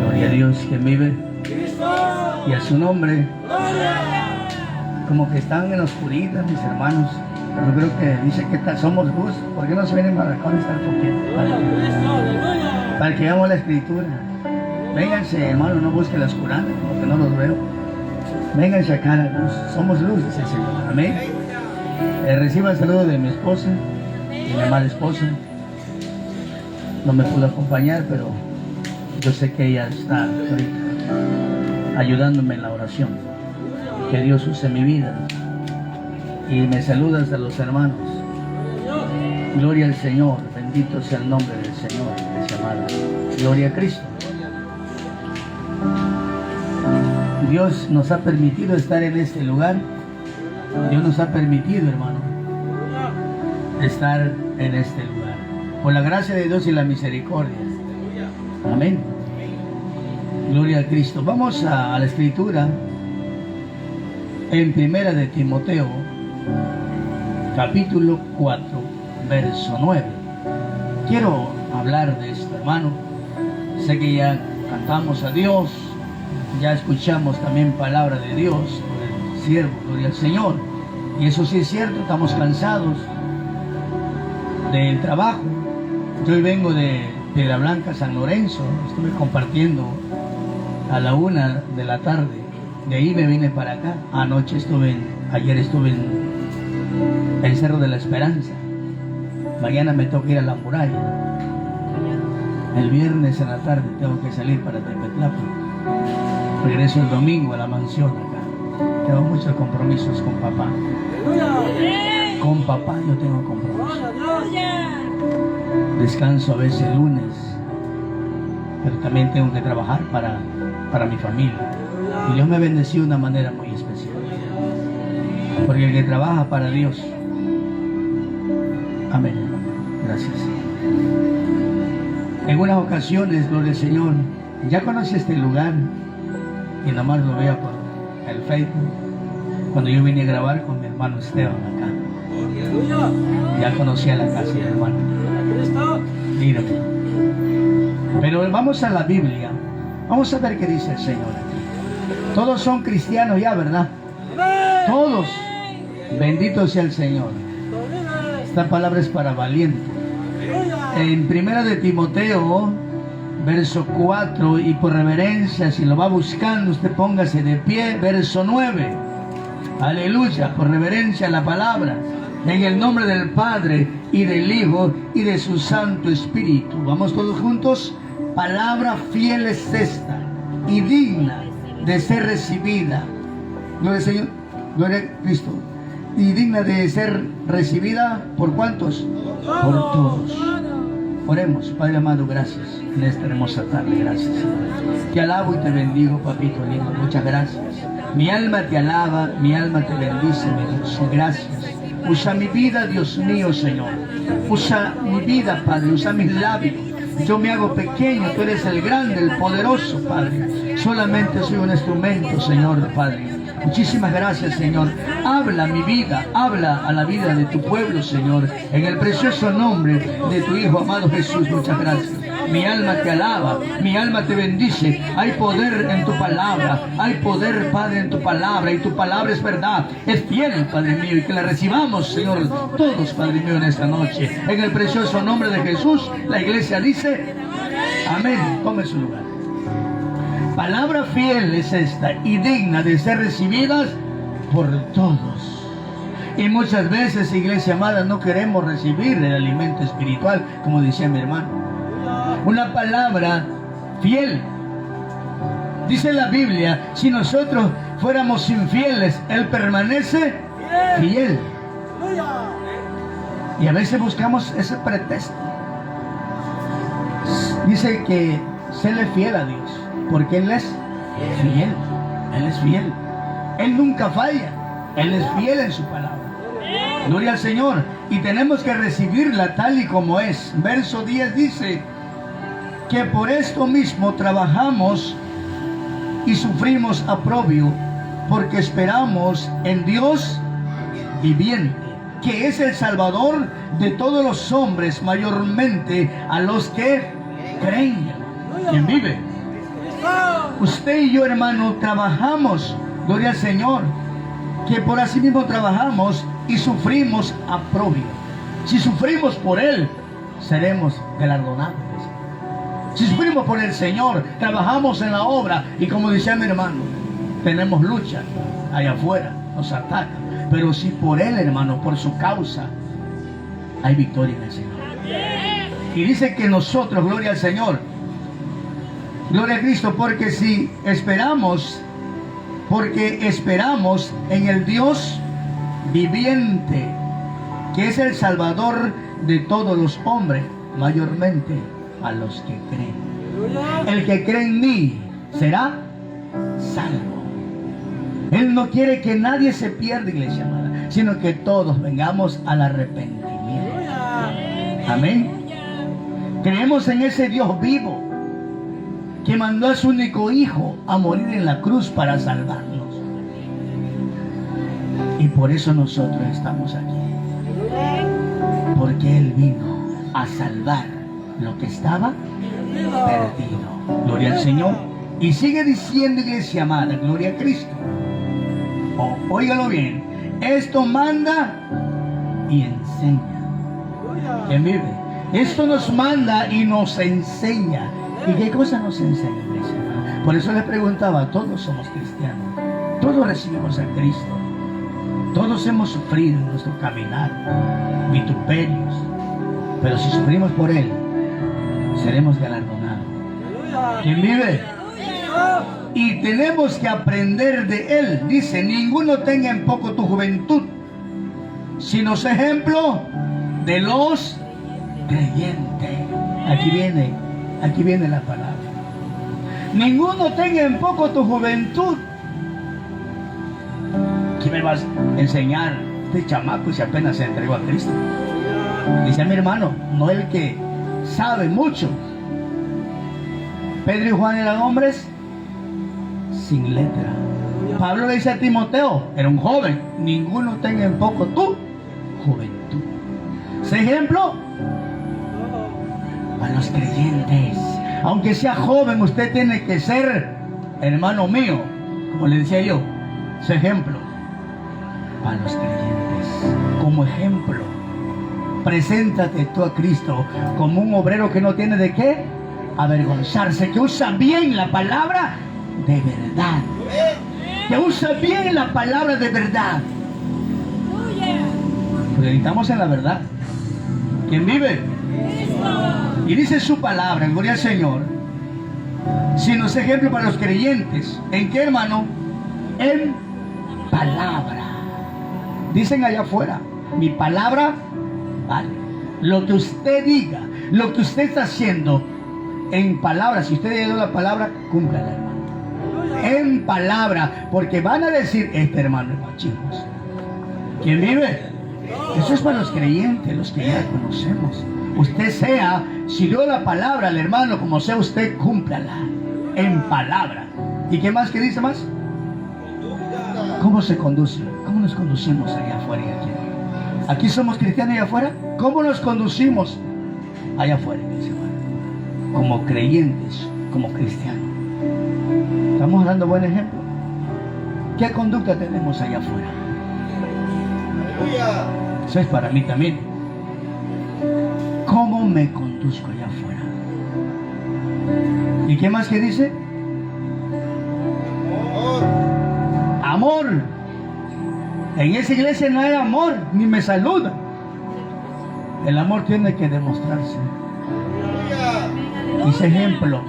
Gloria a Dios que vive y a su nombre. Como que están en la oscuridad, mis hermanos. Yo creo que dice que somos luz. ¿Por qué no se vienen marracones estar poquito? Para que veamos la escritura. Vénganse, hermano, no busquen la oscuridad, como que no los veo. Vénganse acá a la luz. Somos luz, dice el Señor. Amén. Reciba el saludo de mi esposa, de mi amada esposa. No me pudo acompañar, pero yo sé que ella está ahorita ayudándome en la oración. Que Dios use mi vida. Y me saludas a los hermanos. Gloria al Señor. Bendito sea el nombre del Señor, iglesia amada. Gloria a Cristo. Dios nos ha permitido estar en este lugar. Dios nos ha permitido, hermano, estar en este lugar. Por la gracia de Dios y la misericordia. Amén. Gloria a Cristo. Vamos a la escritura. En primera de Timoteo, capítulo 4, verso 9. Quiero hablar de esto, hermano. Sé que ya cantamos a Dios, ya escuchamos también palabra de Dios por el siervo, gloria al Señor. Y eso sí es cierto, estamos cansados del trabajo. Yo hoy vengo de Piedra Blanca, San Lorenzo. Estuve compartiendo a la 1 de la tarde. De ahí me vine para acá. Ayer estuve en el Cerro de la Esperanza. Mañana me toca ir a la muralla. El viernes en la tarde tengo que salir para Tepetlapa. Regreso el domingo a la mansión acá. Tengo muchos compromisos con papá. Con papá yo tengo compromisos. Descanso a veces el lunes, pero también tengo que trabajar para mi familia. Y Dios me bendeció de una manera muy especial. Porque el que trabaja para Dios. Amén, hermano. Gracias. En unas ocasiones, gloria al Señor, ya conocí este lugar y nomás lo veía por el Facebook. Cuando yo vine a grabar con mi hermano Esteban acá. Ya conocía la casa del hermano. Mírame. Pero vamos a la Biblia. Vamos a ver qué dice el Señor aquí. Todos son cristianos ya, ¿verdad? Todos. Bendito sea el Señor. Esta palabra es para valientes. En primera de Timoteo, verso 4, y por reverencia, si lo va buscando, usted póngase de pie, verso 9. Aleluya, por reverencia a la palabra. En el nombre del Padre, y del Hijo, y de su Santo Espíritu. Vamos todos juntos. Palabra fiel es esta, y digna de ser recibida. Gloria al Señor, gloria a Cristo. Y digna de ser recibida, ¿por cuántos? Por todos. Oremos. Padre amado, gracias en esta hermosa tarde, gracias. Te alabo y te bendigo, papito lindo, muchas gracias. Mi alma te alaba, mi alma te bendice, mi Dios, gracias. Usa mi vida, Dios mío, Señor. Usa mi vida, Padre, usa mis labios. Yo me hago pequeño, tú eres el grande, el poderoso, Padre. Solamente soy un instrumento, Señor Padre. Muchísimas gracias, Señor. Habla a mi vida, habla a la vida de tu pueblo, Señor. En el precioso nombre de tu Hijo amado Jesús, muchas gracias. Mi alma te alaba, mi alma te bendice. Hay poder en tu palabra, hay poder, Padre, en tu palabra, y tu palabra es verdad, es fiel, Padre mío, y que la recibamos, Señor, todos, Padre mío, en esta noche. En el precioso nombre de Jesús, la iglesia dice, amén. Tome su lugar. Palabra fiel es esta y digna de ser recibidas por todos. Y muchas veces, iglesia amada, no queremos recibir el alimento espiritual, como decía mi hermano. Una palabra fiel. Dice la Biblia, si nosotros fuéramos infieles, Él permanece fiel. Y a veces buscamos ese pretexto. Dice que séle fiel a Dios, porque Él es fiel. Él es fiel. Él nunca falla. Él es fiel en su palabra. Gloria al Señor. Y tenemos que recibirla tal y como es. Verso 10 dice que por esto mismo trabajamos y sufrimos aprobio, porque esperamos en Dios viviente, que es el Salvador de todos los hombres, mayormente a los que creen. ¿Quién vive? Usted y yo, hermano, trabajamos, gloria al Señor, que por así mismo trabajamos y sufrimos aprobio. Si sufrimos por Él, seremos galardonados. Si sufrimos por el Señor, trabajamos en la obra, y como decía mi hermano, tenemos lucha allá afuera, nos atacan, pero si por Él, hermano, por su causa, hay victoria en el Señor. Y dice que nosotros, gloria al Señor, gloria a Cristo, porque esperamos en el Dios viviente, que es el Salvador de todos los hombres, mayormente a los que creen. El que cree en mí será salvo. Él no quiere que nadie se pierda, iglesia amada, sino que todos vengamos al arrepentimiento. Amén. Creemos en ese Dios vivo que mandó a su único Hijo a morir en la cruz para salvarnos. Y por eso nosotros estamos aquí. Porque Él vino a salvar lo que estaba perdido. Gloria al Señor. Y sigue diciendo, iglesia amada, gloria a Cristo. Óigalo bien. Esto manda y enseña. ¿Quién vive? Esto nos manda y nos enseña. ¿Y qué cosa nos enseña, iglesia amada? Por eso les preguntaba, todos somos cristianos. Todos recibimos a Cristo. Todos hemos sufrido en nuestro caminar vituperios. Pero si sufrimos por Él, seremos galardonados. ¿Quién vive? Y tenemos que aprender de Él. Dice, ninguno tenga en poco tu juventud, sino es ejemplo de los creyentes. Aquí viene la palabra. Ninguno tenga en poco tu juventud. ¿Qué me vas a enseñar? Este chamaco si apenas se entregó a Cristo. Dice mi hermano, no el que sabe mucho. Pedro y Juan eran hombres sin letra. Pablo le dice a Timoteo, era un joven, ninguno tenga en poco tu juventud. Ese ejemplo para los creyentes. Aunque sea joven, usted tiene que ser, hermano mío, como le decía yo, ese ejemplo para los creyentes. Como ejemplo, preséntate tú a Cristo como un obrero que no tiene de qué avergonzarse, que usa bien la palabra de verdad, que usa bien la palabra de verdad. Predicamos en la verdad. ¿Quién vive? Y dice su palabra, gloria al Señor, sino es ejemplo para los creyentes. ¿En qué, hermano? En palabra. Dicen allá afuera, mi palabra vale. Lo que usted diga, lo que usted está haciendo, en palabra, si usted le dio la palabra, cúmplala, hermano. En palabra, porque van a decir, este hermano es machismo. ¿Quién vive? Eso es para los creyentes, los que ya conocemos. Usted sea, si dio la palabra al hermano, como sea usted, cúmplala. En palabra. ¿Y qué más? ¿Qué dice más? ¿Cómo se conduce? ¿Cómo nos conducimos allá afuera y aquí? ¿Aquí somos cristianos allá afuera? ¿Cómo nos conducimos allá afuera, iglesia hermana? Como creyentes, como cristianos. ¿Estamos dando buen ejemplo? ¿Qué conducta tenemos allá afuera? Eso es para mí también. ¿Cómo me conduzco allá afuera? ¿Y qué más que dice? Amor. En esa iglesia no hay amor, ni me saluda. El amor tiene que demostrarse. Ese ejemplo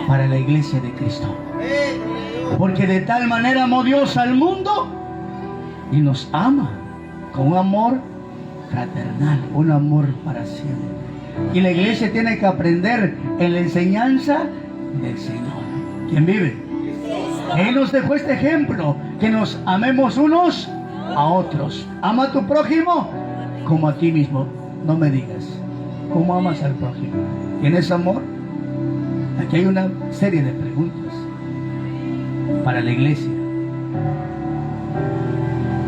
para la iglesia de Cristo. Porque de tal manera amó Dios al mundo y nos ama con un amor fraternal, un amor para siempre. Y la iglesia tiene que aprender en la enseñanza del Señor. ¿Quién vive? Él nos dejó este ejemplo, que nos amemos unos a otros. Ama a tu prójimo como a ti mismo. No me digas, ¿cómo amas al prójimo? ¿Tienes amor? Aquí hay una serie de preguntas para la iglesia,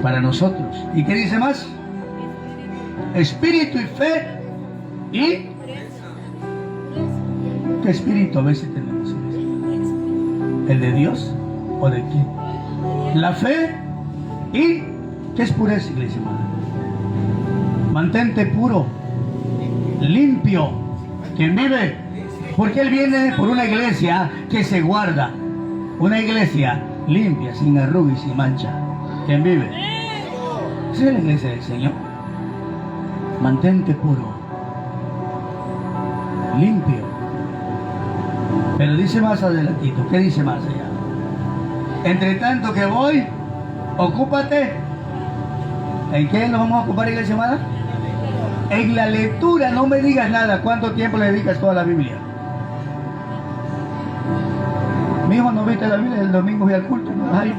para nosotros. ¿Y qué dice más? Espíritu y fe y... ¿qué espíritu a veces tenemos? ¿El de Dios o de quién? La fe y... ¿qué es pureza, iglesia hermana? Mantente puro, limpio. ¿Quién vive? Porque Él viene por una iglesia que se guarda, una iglesia limpia, sin arruga y sin mancha. ¿Quién vive? Esa es la iglesia del Señor. Mantente puro, limpio. Pero dice más adelantito, ¿qué dice más allá? Entre tanto que voy, ocúpate. ¿En qué nos vamos a ocupar, iglesia amada? En la lectura. No me digas nada. ¿Cuánto tiempo le dedicas toda la Biblia? Mi hijo no viste la Biblia, el domingo fui al culto, ¿no? Ay.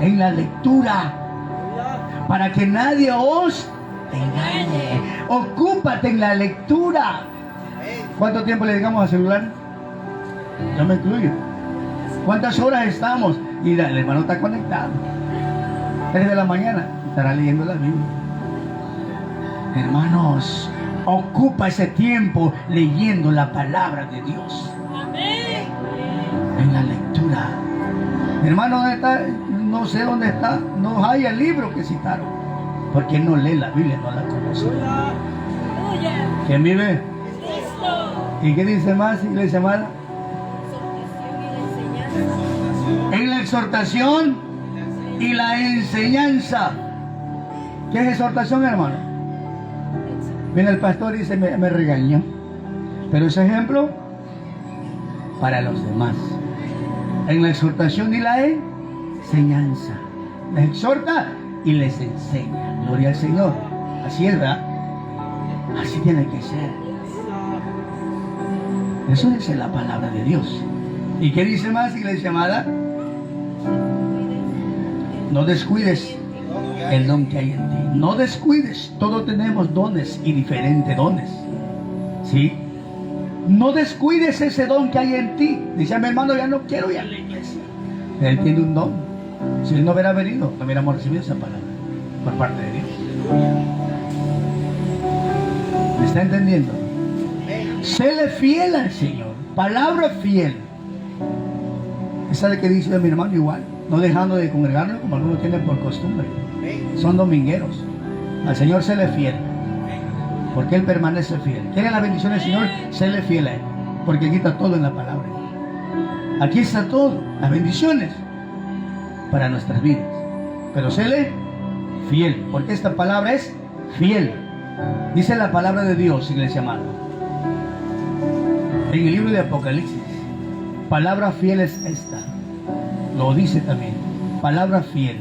En la lectura, para que nadie os engañe. Ocúpate en la lectura. ¿Cuánto tiempo le dedicamos al celular? Yo me incluyo. ¿Cuántas horas estamos? Y el hermano está conectado. 3 de la mañana estará leyendo la Biblia. Hermanos, ocupa ese tiempo leyendo la palabra de Dios. En la lectura. Hermano, ¿dónde está? No sé dónde está. No hay el libro que citaron. Porque no lee la Biblia, no la conoce. ¿Quién vive? ¿Y qué dice más, iglesia amada? En la exhortación y la enseñanza. ¿Qué es exhortación, hermano? Viene el pastor y dice, me regañó. Pero ese ejemplo para los demás. En la exhortación y la enseñanza. Les exhorta y les enseña. Gloria al Señor. Así es, ¿verdad? Así tiene que ser. Eso dice la palabra de Dios. ¿Y qué dice más, iglesia amada? No descuides el don que hay en ti. No descuides. Todos tenemos dones y diferentes dones. ¿Sí? No descuides ese don que hay en ti. Dice a mi hermano, ya no quiero ir a la iglesia. Él tiene un don. Si él no hubiera venido, no hubiéramos recibido esa palabra por parte de Dios. ¿Me está entendiendo? Séle fiel al Señor. Palabra fiel. Esa de que dice mi hermano igual. No dejando de congregarnos como algunos tienen por costumbre. Son domingueros. Al Señor séle fiel. Porque Él permanece fiel. ¿Quiere la bendición del Señor? Séle fiel a Él. Porque aquí está todo en la palabra. Aquí está todo. Las bendiciones para nuestras vidas. Pero séle fiel. Porque esta palabra es fiel. Dice la palabra de Dios, iglesia amada. En el libro de Apocalipsis. Palabra fiel es esta. Lo dice también. Palabra fiel.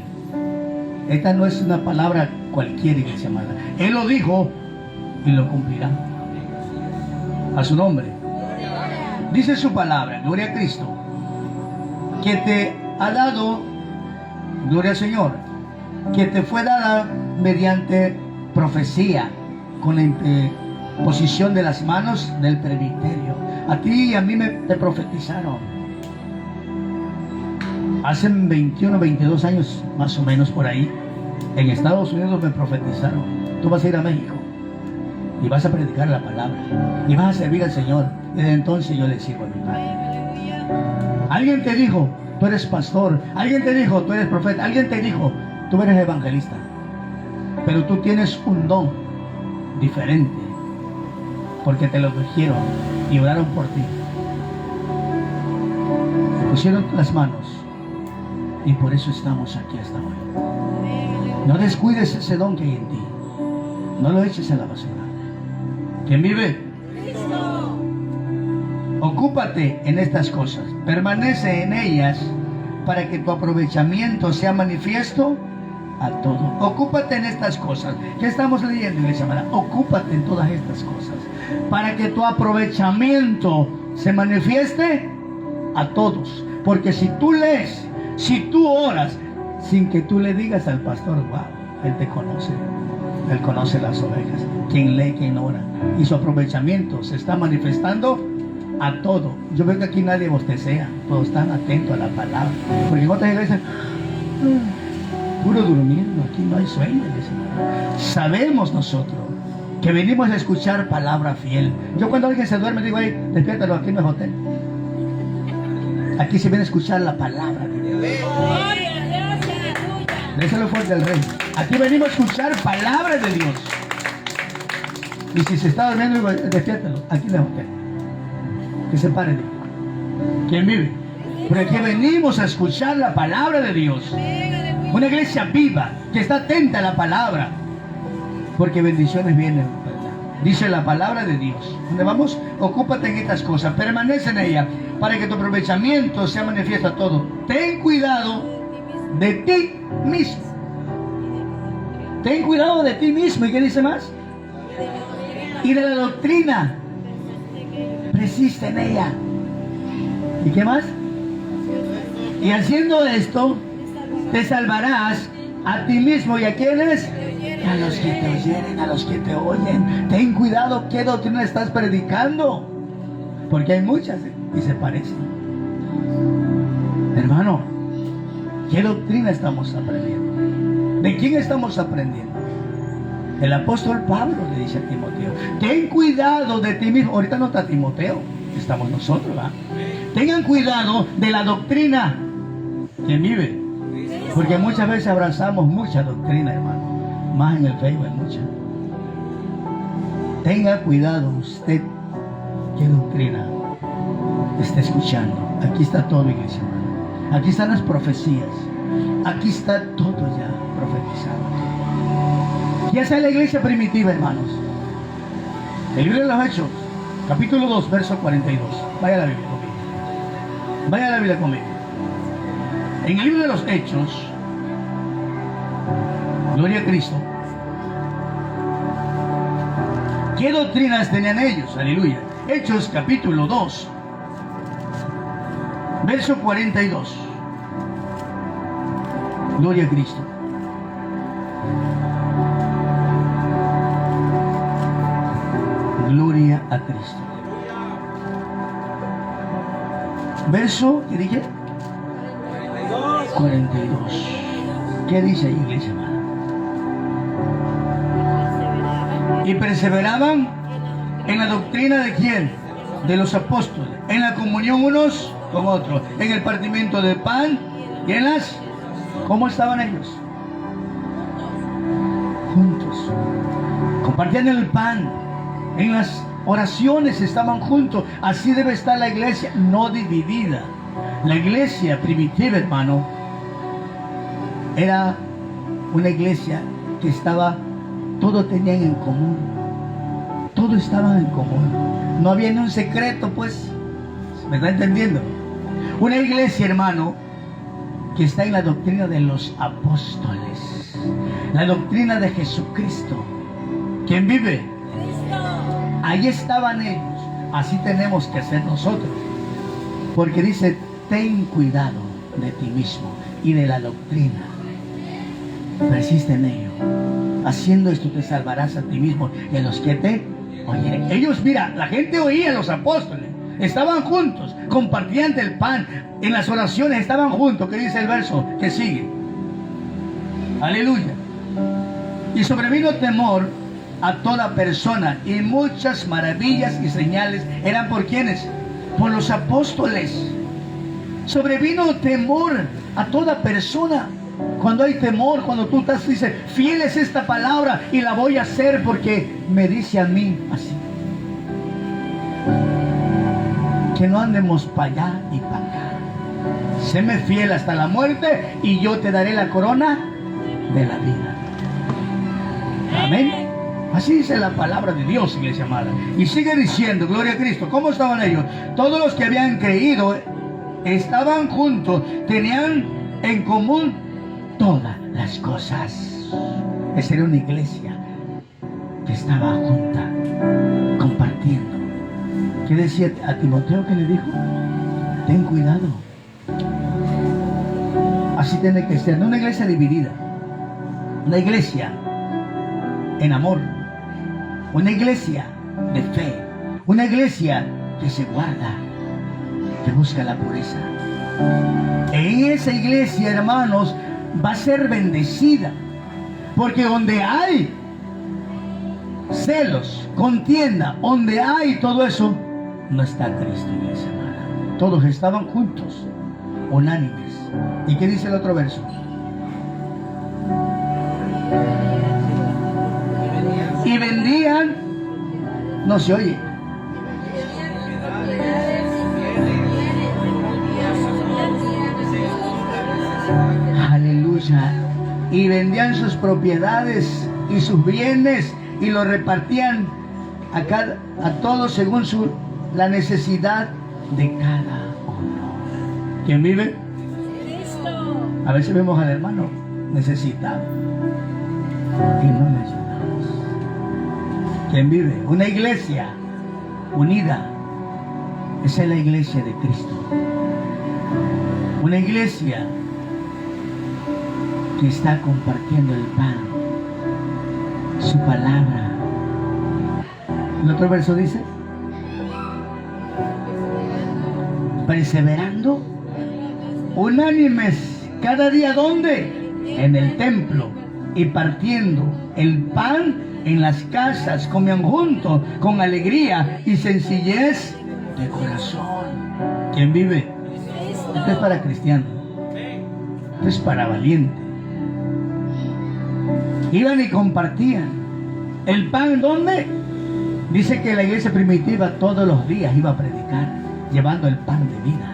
Esta no es una palabra cualquiera, iglesia amada. Él lo dijo y lo cumplirá. A su nombre. Dice su palabra, gloria a Cristo, que te ha dado, gloria al Señor, que te fue dada mediante profecía, con la imposición de las manos del presbiterio. A ti y a mí te profetizaron. Hace 21, 22 años, más o menos por ahí, en Estados Unidos me profetizaron. Tú vas a ir a México y vas a predicar la palabra y vas a servir al Señor. Y desde entonces yo le sirvo a mi Padre. Alguien te dijo, tú eres pastor. Alguien te dijo, tú eres profeta. Alguien te dijo, tú eres evangelista. Pero tú tienes un don diferente, porque te lo dijeron y oraron por ti. Te pusieron las manos y por eso estamos aquí hasta hoy. No descuides ese don que hay en ti. No lo eches a la basura. ¿Quién vive? Cristo. Ocúpate en estas cosas. Permanece en ellas para que tu aprovechamiento sea manifiesto a todo. Ocúpate en estas cosas. ¿Qué estamos leyendo, iglesia amada? Ocúpate en todas estas cosas para que tu aprovechamiento se manifieste a todos. Porque si tú lees, si tú oras, sin que tú le digas al pastor, wow, él te conoce. Él conoce las ovejas. Quien lee, quien ora. Y su aprovechamiento se está manifestando a todo. Yo veo que aquí nadie bostecea. Todos están atentos a la palabra. Porque en otras iglesias, puro durmiendo. Aquí no hay sueño. Sabemos nosotros que venimos a escuchar palabra fiel. Yo cuando alguien se duerme digo, hey, despiértalo, aquí no es hotel. Aquí se viene a escuchar la palabra de Dios. Déselo fuerte al rey. Aquí venimos a escuchar palabras de Dios. Y si se está durmiendo, digo, despiértalo, aquí no es hotel. Que se pare. ¿Quién vive? Pero aquí venimos a escuchar la palabra de Dios. Una iglesia viva, que está atenta a la palabra. Porque bendiciones vienen, ¿verdad? Dice la palabra de Dios. ¿Dónde vamos? Ocúpate en estas cosas, permanece en ellas, para que tu aprovechamiento sea manifiesto a todo. Ten cuidado de ti mismo. Ten cuidado de ti mismo. ¿Y qué dice más? Y de la doctrina. Persiste en ella. ¿Y qué más? Y haciendo esto, te salvarás a ti mismo. ¿Y a quiénes? A los que te oyeren, a los que te oyen. Ten cuidado qué doctrina estás predicando, porque hay muchas y se parecen. Hermano, ¿qué doctrina estamos aprendiendo? ¿De quién estamos aprendiendo? El apóstol Pablo le dice a Timoteo, ten cuidado de ti mismo. Ahorita no está Timoteo, estamos nosotros, ¿verdad? Tengan cuidado de la doctrina. ¿Quién vive? Porque muchas veces abrazamos mucha doctrina, hermano. Más en el Facebook hay mucha. Tenga cuidado usted qué doctrina está escuchando. Aquí está todo, iglesia. Aquí están las profecías. Aquí está todo ya profetizado. ¿Qué hace la iglesia primitiva, hermanos? El libro de los Hechos, capítulo 2, verso 42. Vaya a la Biblia conmigo. Vaya a la Biblia conmigo. En el libro de los Hechos, gloria a Cristo. ¿Qué doctrinas tenían ellos? Aleluya. Hechos capítulo 2, verso 42. Gloria a Cristo. Gloria a Cristo. Verso, ¿qué dije? 42. ¿Qué dice ahí, iglesia amada? Y perseveraban en la doctrina de quién? De los apóstoles, en la comunión unos con otros, en el partimiento del pan y en las... ¿Cómo estaban ellos? Juntos. Compartían el pan, en las oraciones estaban juntos. Así debe estar la iglesia, no dividida. La iglesia primitiva, hermano, era una iglesia que estaba, todo tenían en común, todo estaba en común, no había ni un secreto, pues. ¿Me está entendiendo? Una iglesia, hermano, que está en la doctrina de los apóstoles, la doctrina de Jesucristo. ¿Quién vive? Cristo. Ahí estaban ellos. Así tenemos que hacer nosotros, porque dice, ten cuidado de ti mismo y de la doctrina. Persiste en ello. Haciendo esto te salvarás a ti mismo y a los que te oyen. Ellos, mira, la gente oía a los apóstoles. estaban juntos, compartían del pan, en las oraciones estaban juntos. ¿Qué dice el verso que sigue? Aleluya. Y sobrevino temor a toda persona, y muchas maravillas y señales eran por quienes, por los apóstoles. Sobrevino temor a toda persona. Cuando hay temor, cuando tú estás, dices, fiel es esta palabra y la voy a hacer porque me dice a mí así. Que no andemos para allá y para acá. Séme fiel hasta la muerte y yo te daré la corona de la vida. Amén. Así dice la palabra de Dios, iglesia amada. Y sigue diciendo, gloria a Cristo. ¿Cómo estaban ellos? Todos los que habían creído estaban juntos, tenían en común todas las cosas. Esa era una iglesia que estaba junta, compartiendo. ¿Qué decía a Timoteo que le dijo? Ten cuidado. Así tiene que ser, no una iglesia dividida, una iglesia en amor, una iglesia de fe, una iglesia que se guarda, que busca la pureza. En esa iglesia, hermanos, va a ser bendecida, porque donde hay celos, contienda, donde hay todo eso, no está Cristo, iglesia amada. Todos estaban juntos, unánimes. ¿Y qué dice el otro verso? Y vendían, no se oye. Aleluya. Y vendían sus propiedades y sus bienes y lo repartían a todos según la necesidad de cada uno. ¿Quién vive? A veces vemos al hermano necesitado y no le ayudamos. ¿Quién vive? Una iglesia unida. Esa es la iglesia de Cristo. Una iglesia que está compartiendo el pan, su palabra. El otro verso dice, perseverando unánimes cada día, ¿dónde? En el templo, y partiendo el pan en las casas, comían juntos con alegría y sencillez de corazón. ¿Quién vive? Esto es para cristianos, esto es para valientes. Iban y compartían el pan. ¿Dónde? Dice que la iglesia primitiva todos los días iba a predicar, llevando el pan de vida,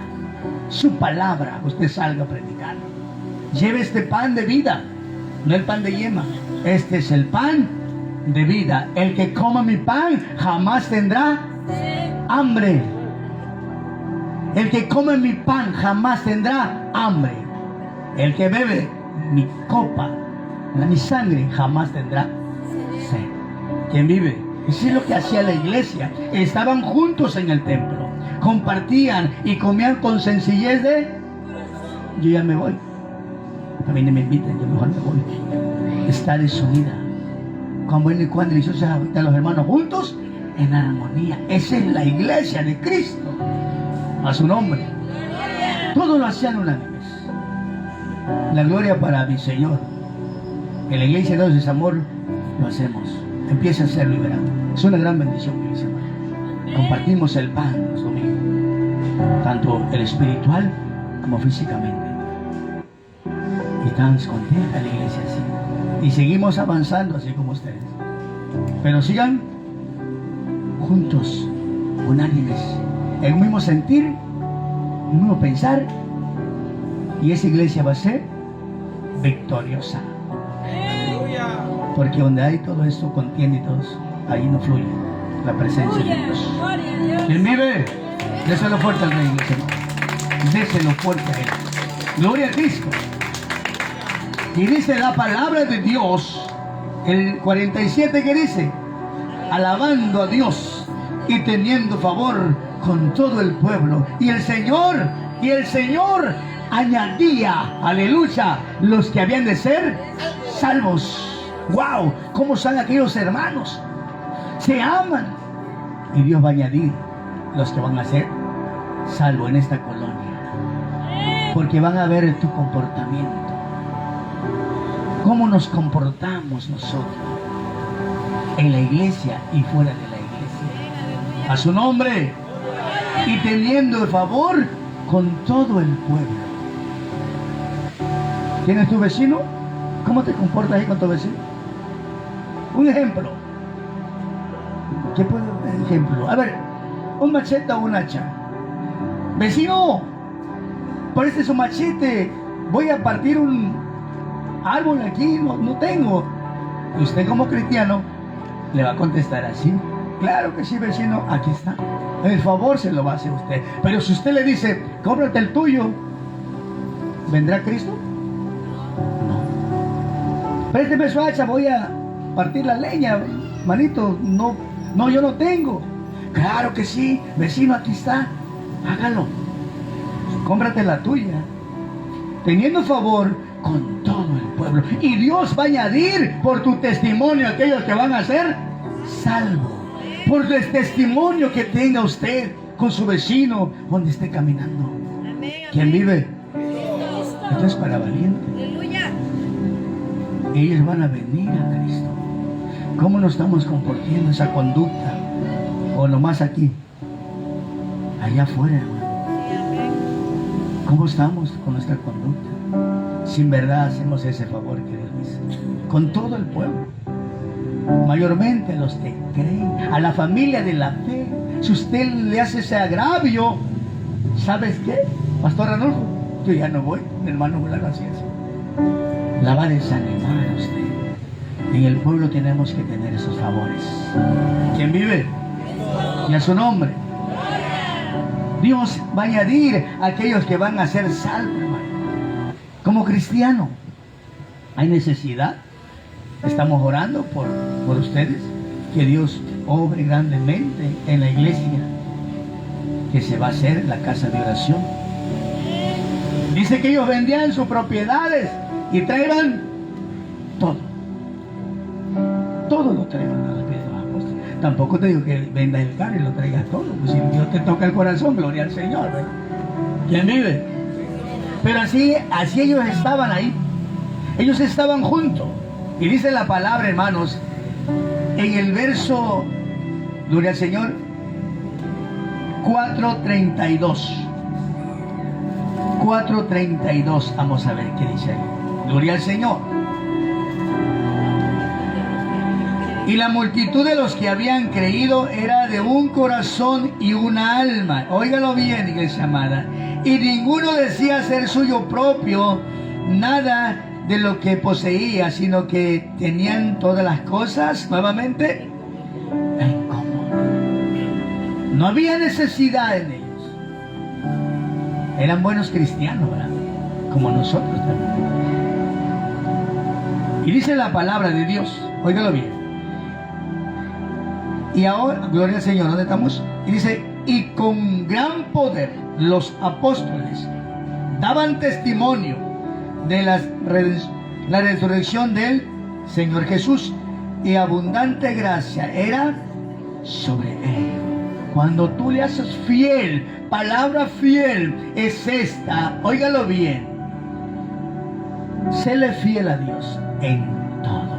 su palabra. Usted salga a predicar, lleve este pan de vida, no el pan de yema. Este es el pan de vida. El que coma mi pan jamás tendrá hambre. El que come mi pan jamás tendrá hambre. El que bebe mi copa, mi sangre, jamás tendrá sed. ¿Quién vive? Eso es lo que hacía la iglesia. Estaban juntos en el templo, compartían y comían con sencillez de, yo ya me voy, a mí no me invitan, yo mejor me voy. Está desunida. Cuando y cuando están los hermanos juntos en armonía. Esa es la iglesia de Cristo, a su nombre. Todos lo hacían unánimes. La gloria para mi Señor. En la iglesia de Dios es amor, lo hacemos. Empieza a ser liberado. Es una gran bendición, iglesia amada. Compartimos el pan los domingos, tanto el espiritual como físicamente. Y estamos contentos la iglesia así. Y seguimos avanzando así como ustedes. Pero sigan juntos, unánimes, en un mismo sentir, un mismo pensar. Y esa iglesia va a ser victoriosa. Porque donde hay todo esto, contiende y todos, ahí no fluye la presencia de Dios. ¿Quién vive? Déselo fuerte al Rey, iglesia. Déselo fuerte a Él. Gloria a Cristo. Y dice la palabra de Dios, el 47, que dice, alabando a Dios y teniendo favor con todo el pueblo. Y el Señor añadía, aleluya, los que habían de ser salvos. ¡Wow! ¿Cómo son aquellos hermanos? Se aman. Y Dios va a añadir los que van a ser salvos en esta colonia. Porque van a ver tu comportamiento. Cómo nos comportamos nosotros en la iglesia y fuera de la iglesia. A su nombre. Y teniendo el favor con todo el pueblo. ¿Tienes tu vecino? ¿Cómo te comportas ahí con tu vecino? Un ejemplo. ¿Qué puedo dar ejemplo? A ver, un machete o un hacha. Vecino, preste su machete. Voy a partir un árbol aquí, no tengo. Y usted como cristiano le va a contestar así. Claro que sí, vecino, aquí está. El favor se lo va a hacer usted. Pero si usted le dice, cómprate el tuyo, ¿vendrá Cristo? No. Présteme su hacha, voy a partir la leña, manito. No, yo no tengo. Claro que sí, vecino, aquí está. Hágalo. Cómprate la tuya. Teniendo favor con todo el pueblo. Y Dios va a añadir por tu testimonio a aquellos que van a ser salvos. Por el testimonio que tenga usted con su vecino donde esté caminando. ¿Quién vive? Esto es para valientes. Ellos van a venir a Cristo. ¿Cómo nos estamos comportando esa conducta? O nomás aquí, allá afuera, hermano. ¿Cómo estamos con nuestra conducta? Si en verdad hacemos ese favor que Dios dice. Con todo el pueblo. Mayormente a los que creen, a la familia de la fe. Si usted le hace ese agravio, ¿sabes qué? Pastor Ranulfo, yo ya no voy, mi hermano Fulano así es. La va a desanimar a usted. En el pueblo tenemos que tener esos favores. ¿Quién vive? Y a su nombre. Dios va a añadir a aquellos que van a ser salvos, hermano. Como cristiano, hay necesidad. Estamos orando por ustedes, que Dios obre grandemente en la iglesia, que se va a hacer la casa de oración. Dice que ellos vendían sus propiedades y traían todo. Todo lo traían a los pies de los apóstoles. Tampoco te digo que vendas el carro y lo traigas todo, pues si Dios te toca el corazón, gloria al Señor, ¿verdad? ¿Quién vive? Pero así ellos estaban ahí. Ellos estaban juntos. Y dice la palabra, hermanos, en el verso, gloria al Señor, 4:32. 4:32, vamos a ver qué dice ahí. Gloria al Señor. Y la multitud de los que habían creído era de un corazón y una alma. Óigalo bien, iglesia amada. Y ninguno decía ser suyo propio nada de lo que poseía, sino que tenían todas las cosas nuevamente en común. No había necesidad en ellos. Eran buenos cristianos, ¿verdad? Como nosotros también. Y dice la palabra de Dios, óigalo bien. Y ahora, gloria al Señor, ¿dónde estamos? Y dice, y con gran poder los apóstoles daban testimonio de la resurrección del Señor Jesús, y abundante gracia era sobre él. Cuando tú le haces fiel, palabra fiel es esta, óigalo bien, séle fiel a Dios en todo.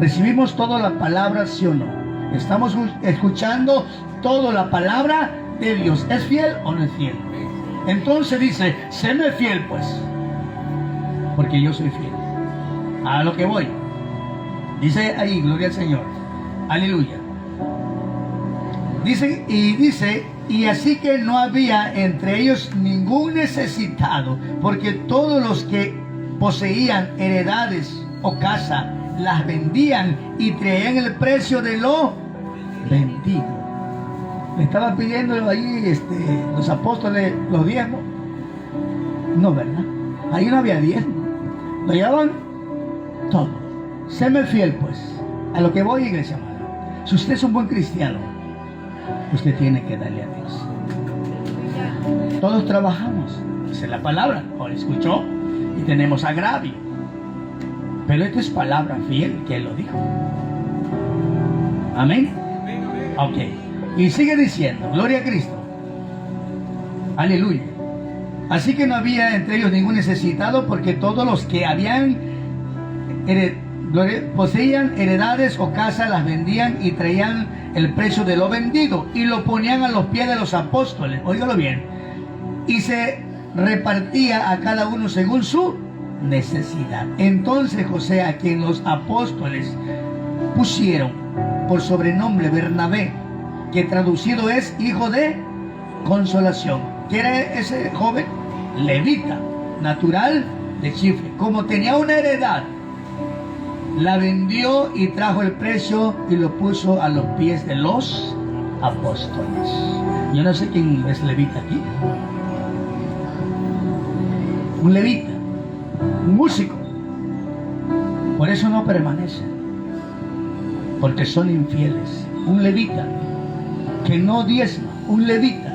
Recibimos toda la palabra, ¿sí o no? Estamos escuchando toda la palabra de Dios. ¿Es fiel o no es fiel? Entonces dice, séme fiel pues, porque yo soy fiel. A lo que voy. Dice ahí, gloria al Señor. Aleluya. Dice, y así que no había entre ellos ningún necesitado, porque todos los que poseían heredades o casa, las vendían y traían el precio de lo vendido. Le estaban pidiendo ahí los apóstoles los diezmos. No, ¿verdad? Ahí no había diezmo. Lo llevaban todo. Séme fiel pues. A lo que voy, iglesia amada. Si usted es un buen cristiano, usted tiene que darle a Dios. Todos trabajamos. Esa es la palabra. Ahora escuchó. Y tenemos agravio. Pero esta es palabra fiel que Él lo dijo. Amén. Ok. Y sigue diciendo, gloria a Cristo. Aleluya. Así que no había entre ellos ningún necesitado, porque todos los que poseían heredades o casas las vendían y traían el precio de lo vendido y lo ponían a los pies de los apóstoles. Óigalo bien. Y se repartía a cada uno según su necesidad. Entonces José, a quien los apóstoles pusieron por sobrenombre Bernabé, que traducido es hijo de consolación, que era ese joven levita, natural de Chipre, como tenía una heredad, la vendió y trajo el precio y lo puso a los pies de los apóstoles. Yo no sé quién es levita aquí. Un levita, un músico. Por eso no permanecen, porque son infieles. Un levita que no diezma, un levita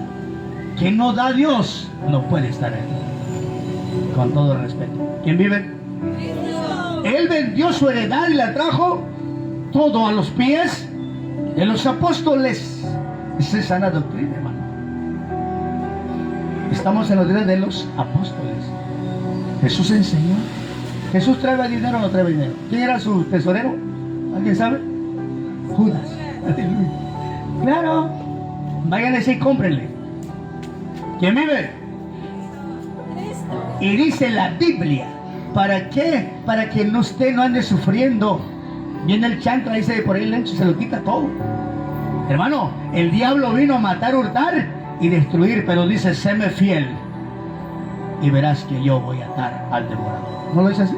que no da a Dios, no puede estar aquí. Con todo respeto. ¿Quién vive? Él vendió su heredad y la trajo todo a los pies de los apóstoles. Esa es sana doctrina, hermano. Estamos en los días de los apóstoles. Jesús enseñó. ¿Jesús trae dinero o no trae dinero? ¿Quién era su tesorero? ¿Alguien sabe? Judas. Aleluya. Claro. Váyanse y cómprenle. ¿Quién vive? Y dice la Biblia, ¿para qué? Para que usted no ande sufriendo. Viene el chancla, dice por ahí el lencho, se lo quita todo. Hermano, el diablo vino a matar, hurtar y destruir, pero dice, séme fiel y verás que yo voy a atar al devorador. ¿No lo dice así?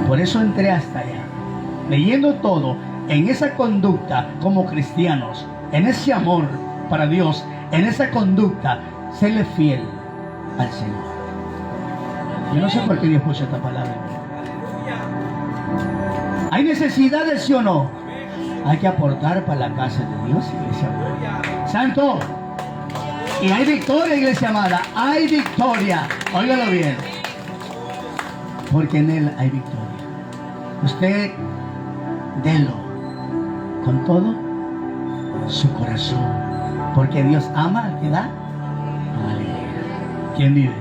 Por eso entré hasta allá, leyendo todo, en esa conducta como cristianos, en ese amor para Dios, en esa conducta, séle fiel al Señor. Yo no sé por qué Dios puso esta palabra. ¿Hay necesidades, sí o no? Hay que aportar para la casa de Dios, iglesia amada. Santo. Y hay victoria, iglesia amada. Hay victoria. Óigalo bien. Porque en Él hay victoria. Usted délo con todo su corazón. Porque Dios ama al que da. Aleluya. ¿Quién vive?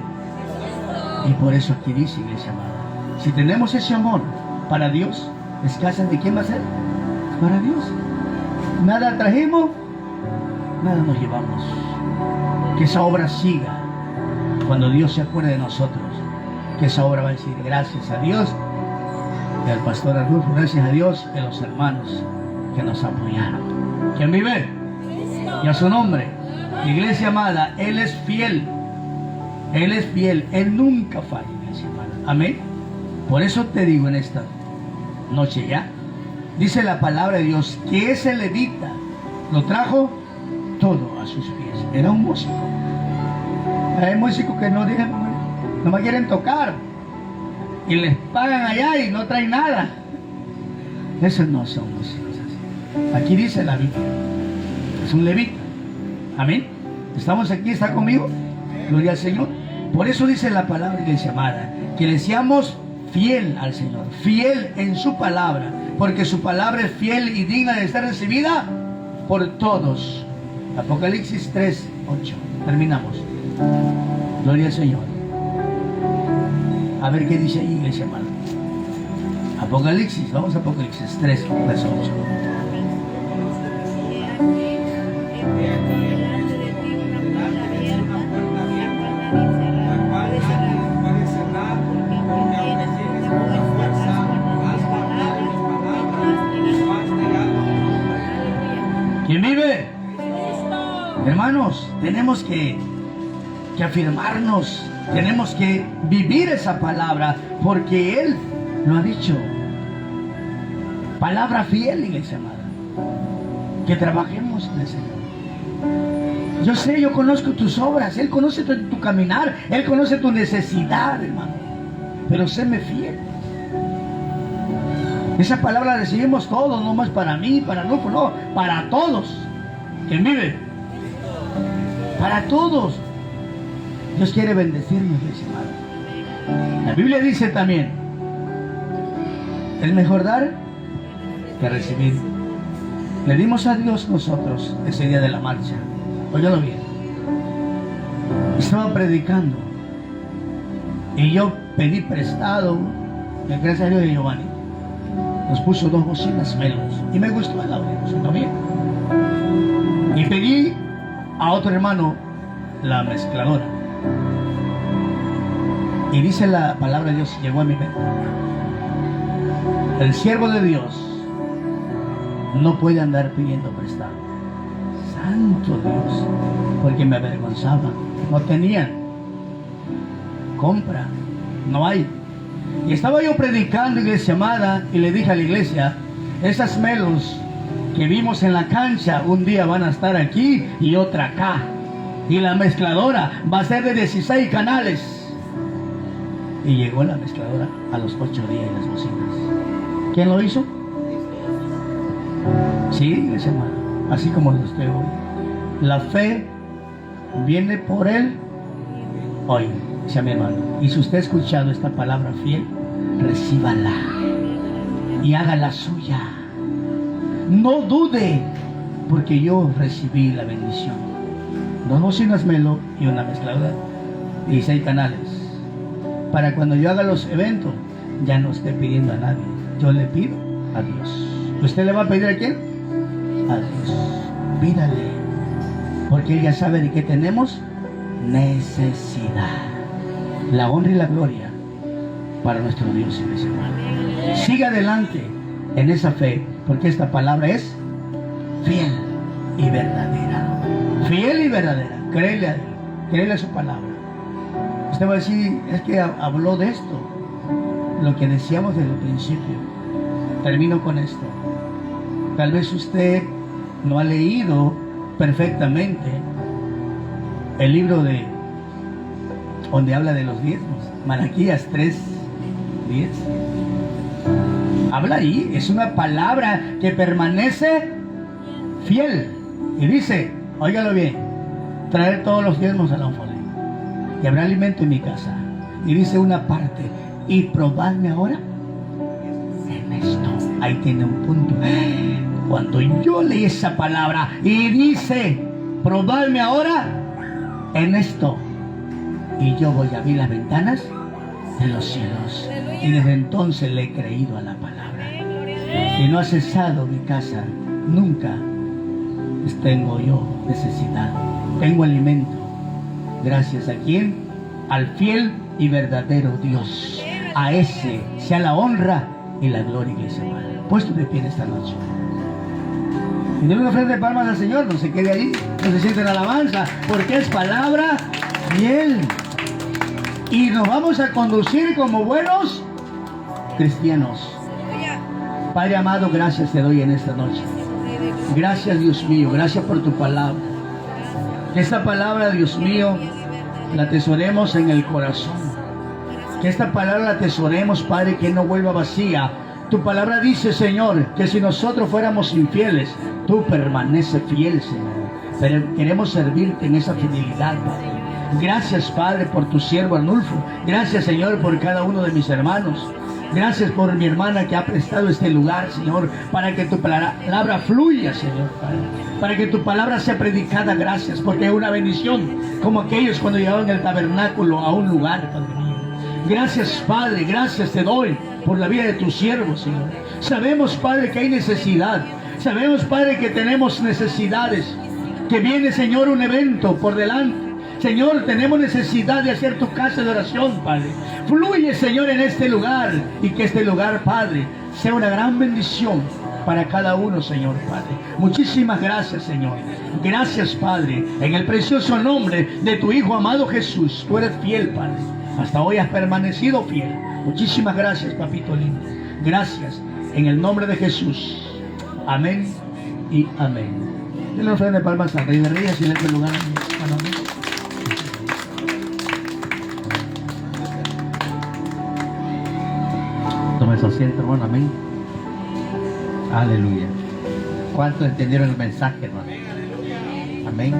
Y por eso aquí dice, iglesia amada, si tenemos ese amor para Dios, ¿es casa de quién va a ser? Para Dios. Nada trajimos, nada nos llevamos. Que esa obra siga. Cuando Dios se acuerde de nosotros, que esa obra va a decir gracias a Dios y al pastor Arnulfo, gracias a Dios y a los hermanos que nos apoyaron. ¿Quién vive? Y a su nombre. Iglesia amada, Él es fiel. Él es fiel. Él nunca falla, iglesia amada. Amén. Por eso te digo en esta noche ya, dice la palabra de Dios que ese levita lo trajo todo a sus pies. Era un músico. Hay músicos que no dejan, no me quieren tocar y les pagan allá y no traen nada. Esos no son músicos así. Aquí dice la Biblia, es un levita. Amén. Estamos aquí, ¿está conmigo? Gloria al Señor. Por eso dice la palabra, iglesia amada, que le seamos fiel al Señor, fiel en su palabra, porque su palabra es fiel y digna de estar recibida por todos. Apocalipsis 3:8. Terminamos. Gloria al Señor. A ver qué dice ahí, iglesia amada. Apocalipsis, vamos a Apocalipsis 3:8. ¿Quién vive? Hermanos, tenemos que afirmarnos, tenemos que vivir esa palabra, porque Él lo ha dicho. Palabra fiel, iglesia amada. Que trabajemos en el Señor. Yo sé, yo conozco tus obras, Él conoce tu caminar, Él conoce tu necesidad, hermano. Pero séme fiel. Esa palabra la recibimos todos, no más para mí, para Rufo, no, para todos. ¿Quién vive? Para todos. Dios quiere bendecirnos, iglesia amada. La Biblia dice también, es mejor dar que recibir. Le dimos a Dios nosotros ese día de la marcha. Óyalo bien. Estaba predicando y yo pedí prestado, gracias a Dios, de Giovanni. Nos puso 2 bocinas Melos y me gustó el audio, sonó bien. Y pedí a otro hermano la mezcladora. Y dice la palabra de Dios, llegó a mi mente: el siervo de Dios no puede andar pidiendo prestado. Santo Dios, porque me avergonzaba. No tenían compra, no hay. Y estaba yo predicando, iglesia amada, y le dije a la iglesia: esas Melos que vimos en la cancha un día van a estar aquí y otra acá. Y la mezcladora va a ser de 16 canales. Y llegó la mezcladora a los 8 días y las bocinas. ¿Quién lo hizo? Sí, iglesia amada, así como lo estoy hoy. La fe viene por él hoy, dice mi hermano. Y si usted ha escuchado esta palabra fiel, recíbala y hágala suya. No dude, porque yo recibí la bendición. 2 bocinas Melo y una mezcladora, 16 canales. Para cuando yo haga los eventos, ya no esté pidiendo a nadie. Yo le pido a Dios. ¿Usted le va a pedir a quién? A Dios. Pídale, porque Él ya sabe de qué tenemos necesidad. La honra y la gloria para nuestro Dios y nuestro hermano. Siga adelante en esa fe, porque esta palabra es fiel y verdadera. Fiel y verdadera. Créele a su palabra. Usted va a decir: es que habló de esto, lo que decíamos desde el principio. Termino con esto. Tal vez usted no ha leído perfectamente el libro de donde habla de los diezmos, Malaquías 3:10. Habla ahí, es una palabra que permanece fiel. Y dice, óigalo bien: traer todos los diezmos a la alfolí, y habrá alimento en mi casa. Y dice una parte: y probadme ahora en esto. Ahí tiene un punto. Cuando yo leí esa palabra y dice: probadme ahora en esto, y yo voy a abrir las ventanas de los cielos. Y desde entonces le he creído a la palabra, y no ha cesado mi casa. Nunca tengo yo necesidad, tengo alimento. Gracias a quién? Al fiel y verdadero Dios. A ese sea la honra y la gloria, iglesia amada. Puesto de pie en esta noche y denle una ofrenda de palmas al Señor. No se quede ahí, no se siente en alabanza, porque es palabra fiel. Y nos vamos a conducir como buenos cristianos. Padre amado, gracias te doy en esta noche. Gracias, Dios mío, gracias por tu palabra. Que esta palabra, Dios mío, la atesoremos en el corazón. Que esta palabra la atesoremos, Padre, que no vuelva vacía. Tu palabra dice, Señor, que si nosotros fuéramos infieles, tú permaneces fiel, Señor. Pero queremos servirte en esa fidelidad, Padre. Gracias, Padre, por tu siervo Arnulfo. Gracias, Señor, por cada uno de mis hermanos. Gracias por mi hermana que ha prestado este lugar, Señor, para que tu palabra fluya, Señor, Padre. Para que tu palabra sea predicada. Gracias, porque es una bendición, como aquellos cuando llevaban el tabernáculo a un lugar, Padre mío. Gracias, Padre, gracias te doy por la vida de tu siervo, Señor. Sabemos, Padre, que hay necesidad. Sabemos, Padre, que tenemos necesidades. Que viene, Señor, un evento por delante. Señor, tenemos necesidad de hacer tu casa de oración, Padre. Fluye, Señor, en este lugar. Y que este lugar, Padre, sea una gran bendición para cada uno, Señor, Padre. Muchísimas gracias, Señor. Gracias, Padre, en el precioso nombre de tu Hijo amado Jesús. Tú eres fiel, Padre. Hasta hoy has permanecido fiel. Muchísimas gracias, papito lindo. Gracias, en el nombre de Jesús. Amén y amén. Denle una ofrenda de palmas al Rey de Reyes y en este lugar. Amén. Tome su asiento, hermano. Amén. Aleluya. ¿Cuántos entendieron el mensaje, hermano? Amén.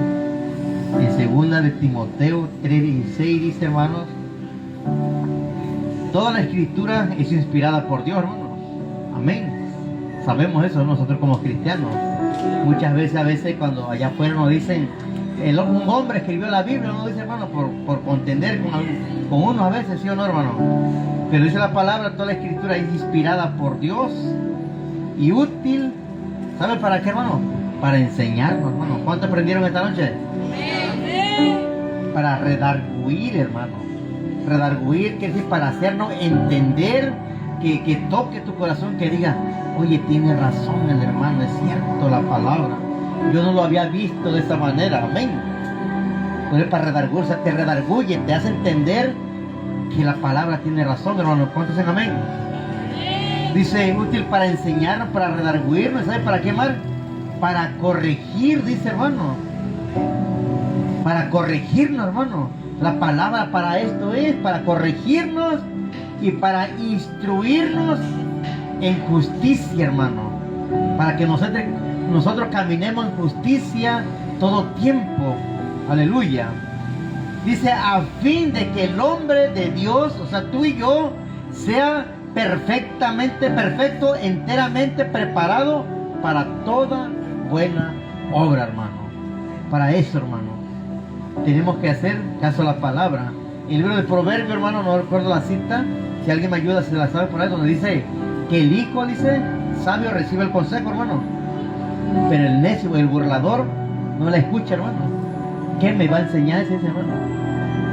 En segunda de Timoteo 3:16 dice, hermanos, toda la escritura es inspirada por Dios, hermanos. Amén. Sabemos eso nosotros como cristianos. Muchas veces, cuando allá afuera nos dicen Un hombre escribió la Biblia, no dice, hermano, por contender con uno a veces, ¿sí o no, hermano? Pero dice la palabra, toda la escritura es inspirada por Dios y útil. ¿Sabe para qué, hermano? Para enseñarnos, hermano. ¿Cuánto aprendieron esta noche? Para redarguir, hermano. Redarguir quiere decir para hacernos entender, que toque tu corazón, que diga, oye, tiene razón el hermano, es cierto la palabra. Yo no lo había visto de esa manera, amén. Entonces para redarguir, o sea, te redarguye, te hace entender que la palabra tiene razón, hermano. ¿Cuántos dicen amén? Dice, útil para enseñarnos, para redarguirnos, ¿sabe para qué más? Para corregir, dice, hermano. Para corregirnos, hermano. La palabra para esto es para corregirnos y para instruirnos en justicia, hermano. Para que nosotros caminemos en justicia todo tiempo. Aleluya. Dice, a fin de que el hombre de Dios, o sea, tú y yo, sea perfectamente perfecto, enteramente preparado para toda buena obra, hermano. Para eso, hermano, tenemos que hacer caso a la palabra. En el libro de Proverbios, hermano, no recuerdo la cita, si alguien me ayuda, si la sabe por ahí, donde dice que el hijo, dice, sabio recibe el consejo, hermano, pero el necio, el burlador, no la escucha, hermano. ¿Qué me va a enseñar ese hermano?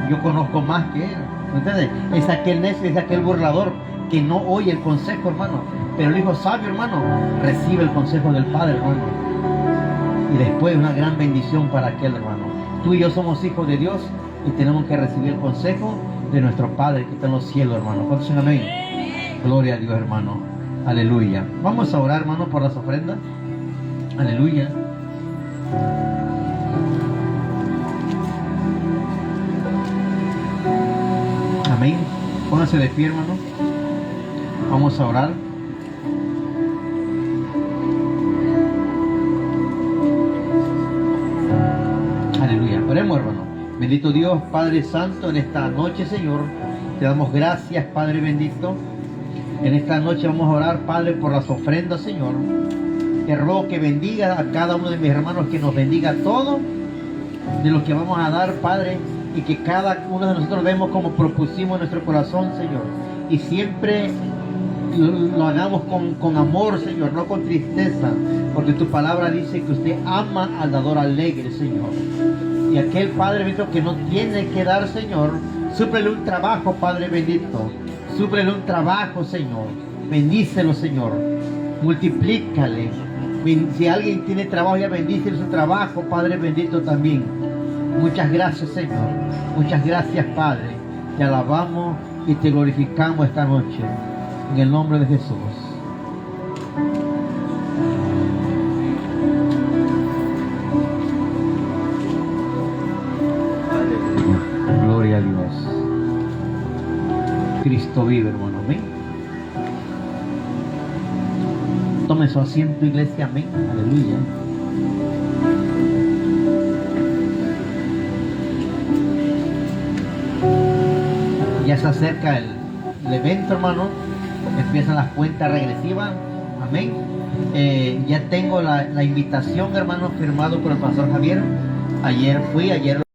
Yo conozco más que él. ¿Entiendes? Es aquel necio, es aquel burlador que no oye el consejo, hermano. Pero el hijo sabio, hermano, recibe el consejo del padre, hermano. Y después una gran bendición para aquel, hermano. Tú y yo somos hijos de Dios y tenemos que recibir el consejo de nuestro Padre que está en los cielos, hermano. ¿Cuántos dicen amén? Gloria a Dios, hermano. Aleluya. Vamos a orar, hermano, por las ofrendas. Aleluya. Amén. Pónganse de pie, hermano. Vamos a orar. Aleluya. Oremos, hermano. Bendito Dios, Padre Santo, en esta noche, Señor, te damos gracias, Padre bendito. En esta noche vamos a orar, Padre, por las ofrendas, Señor. Te ruego que bendiga a cada uno de mis hermanos, que nos bendiga todo de lo que vamos a dar, Padre, y que cada uno de nosotros vemos como propusimos en nuestro corazón, Señor, y siempre lo hagamos con amor, Señor, no con tristeza, porque tu palabra dice que usted ama al dador alegre, Señor. Y aquel Padre bendito que no tiene que dar, Señor, súplele un trabajo, Padre bendito, súplele un trabajo, Señor, bendícelo, Señor, multiplícale. Si alguien tiene trabajo, ya bendícele su trabajo, Padre bendito también. Muchas gracias, Señor. Muchas gracias, Padre. Te alabamos y te glorificamos esta noche. En el nombre de Jesús. Aleluya. Gloria a Dios. Cristo vive, hermano. Amén. Tome su asiento, iglesia. Amén. Aleluya. Ya se acerca el evento, hermano. Empiezan las cuentas regresivas. Amén. Ya tengo la invitación, hermano, firmado por el pastor Javier. Ayer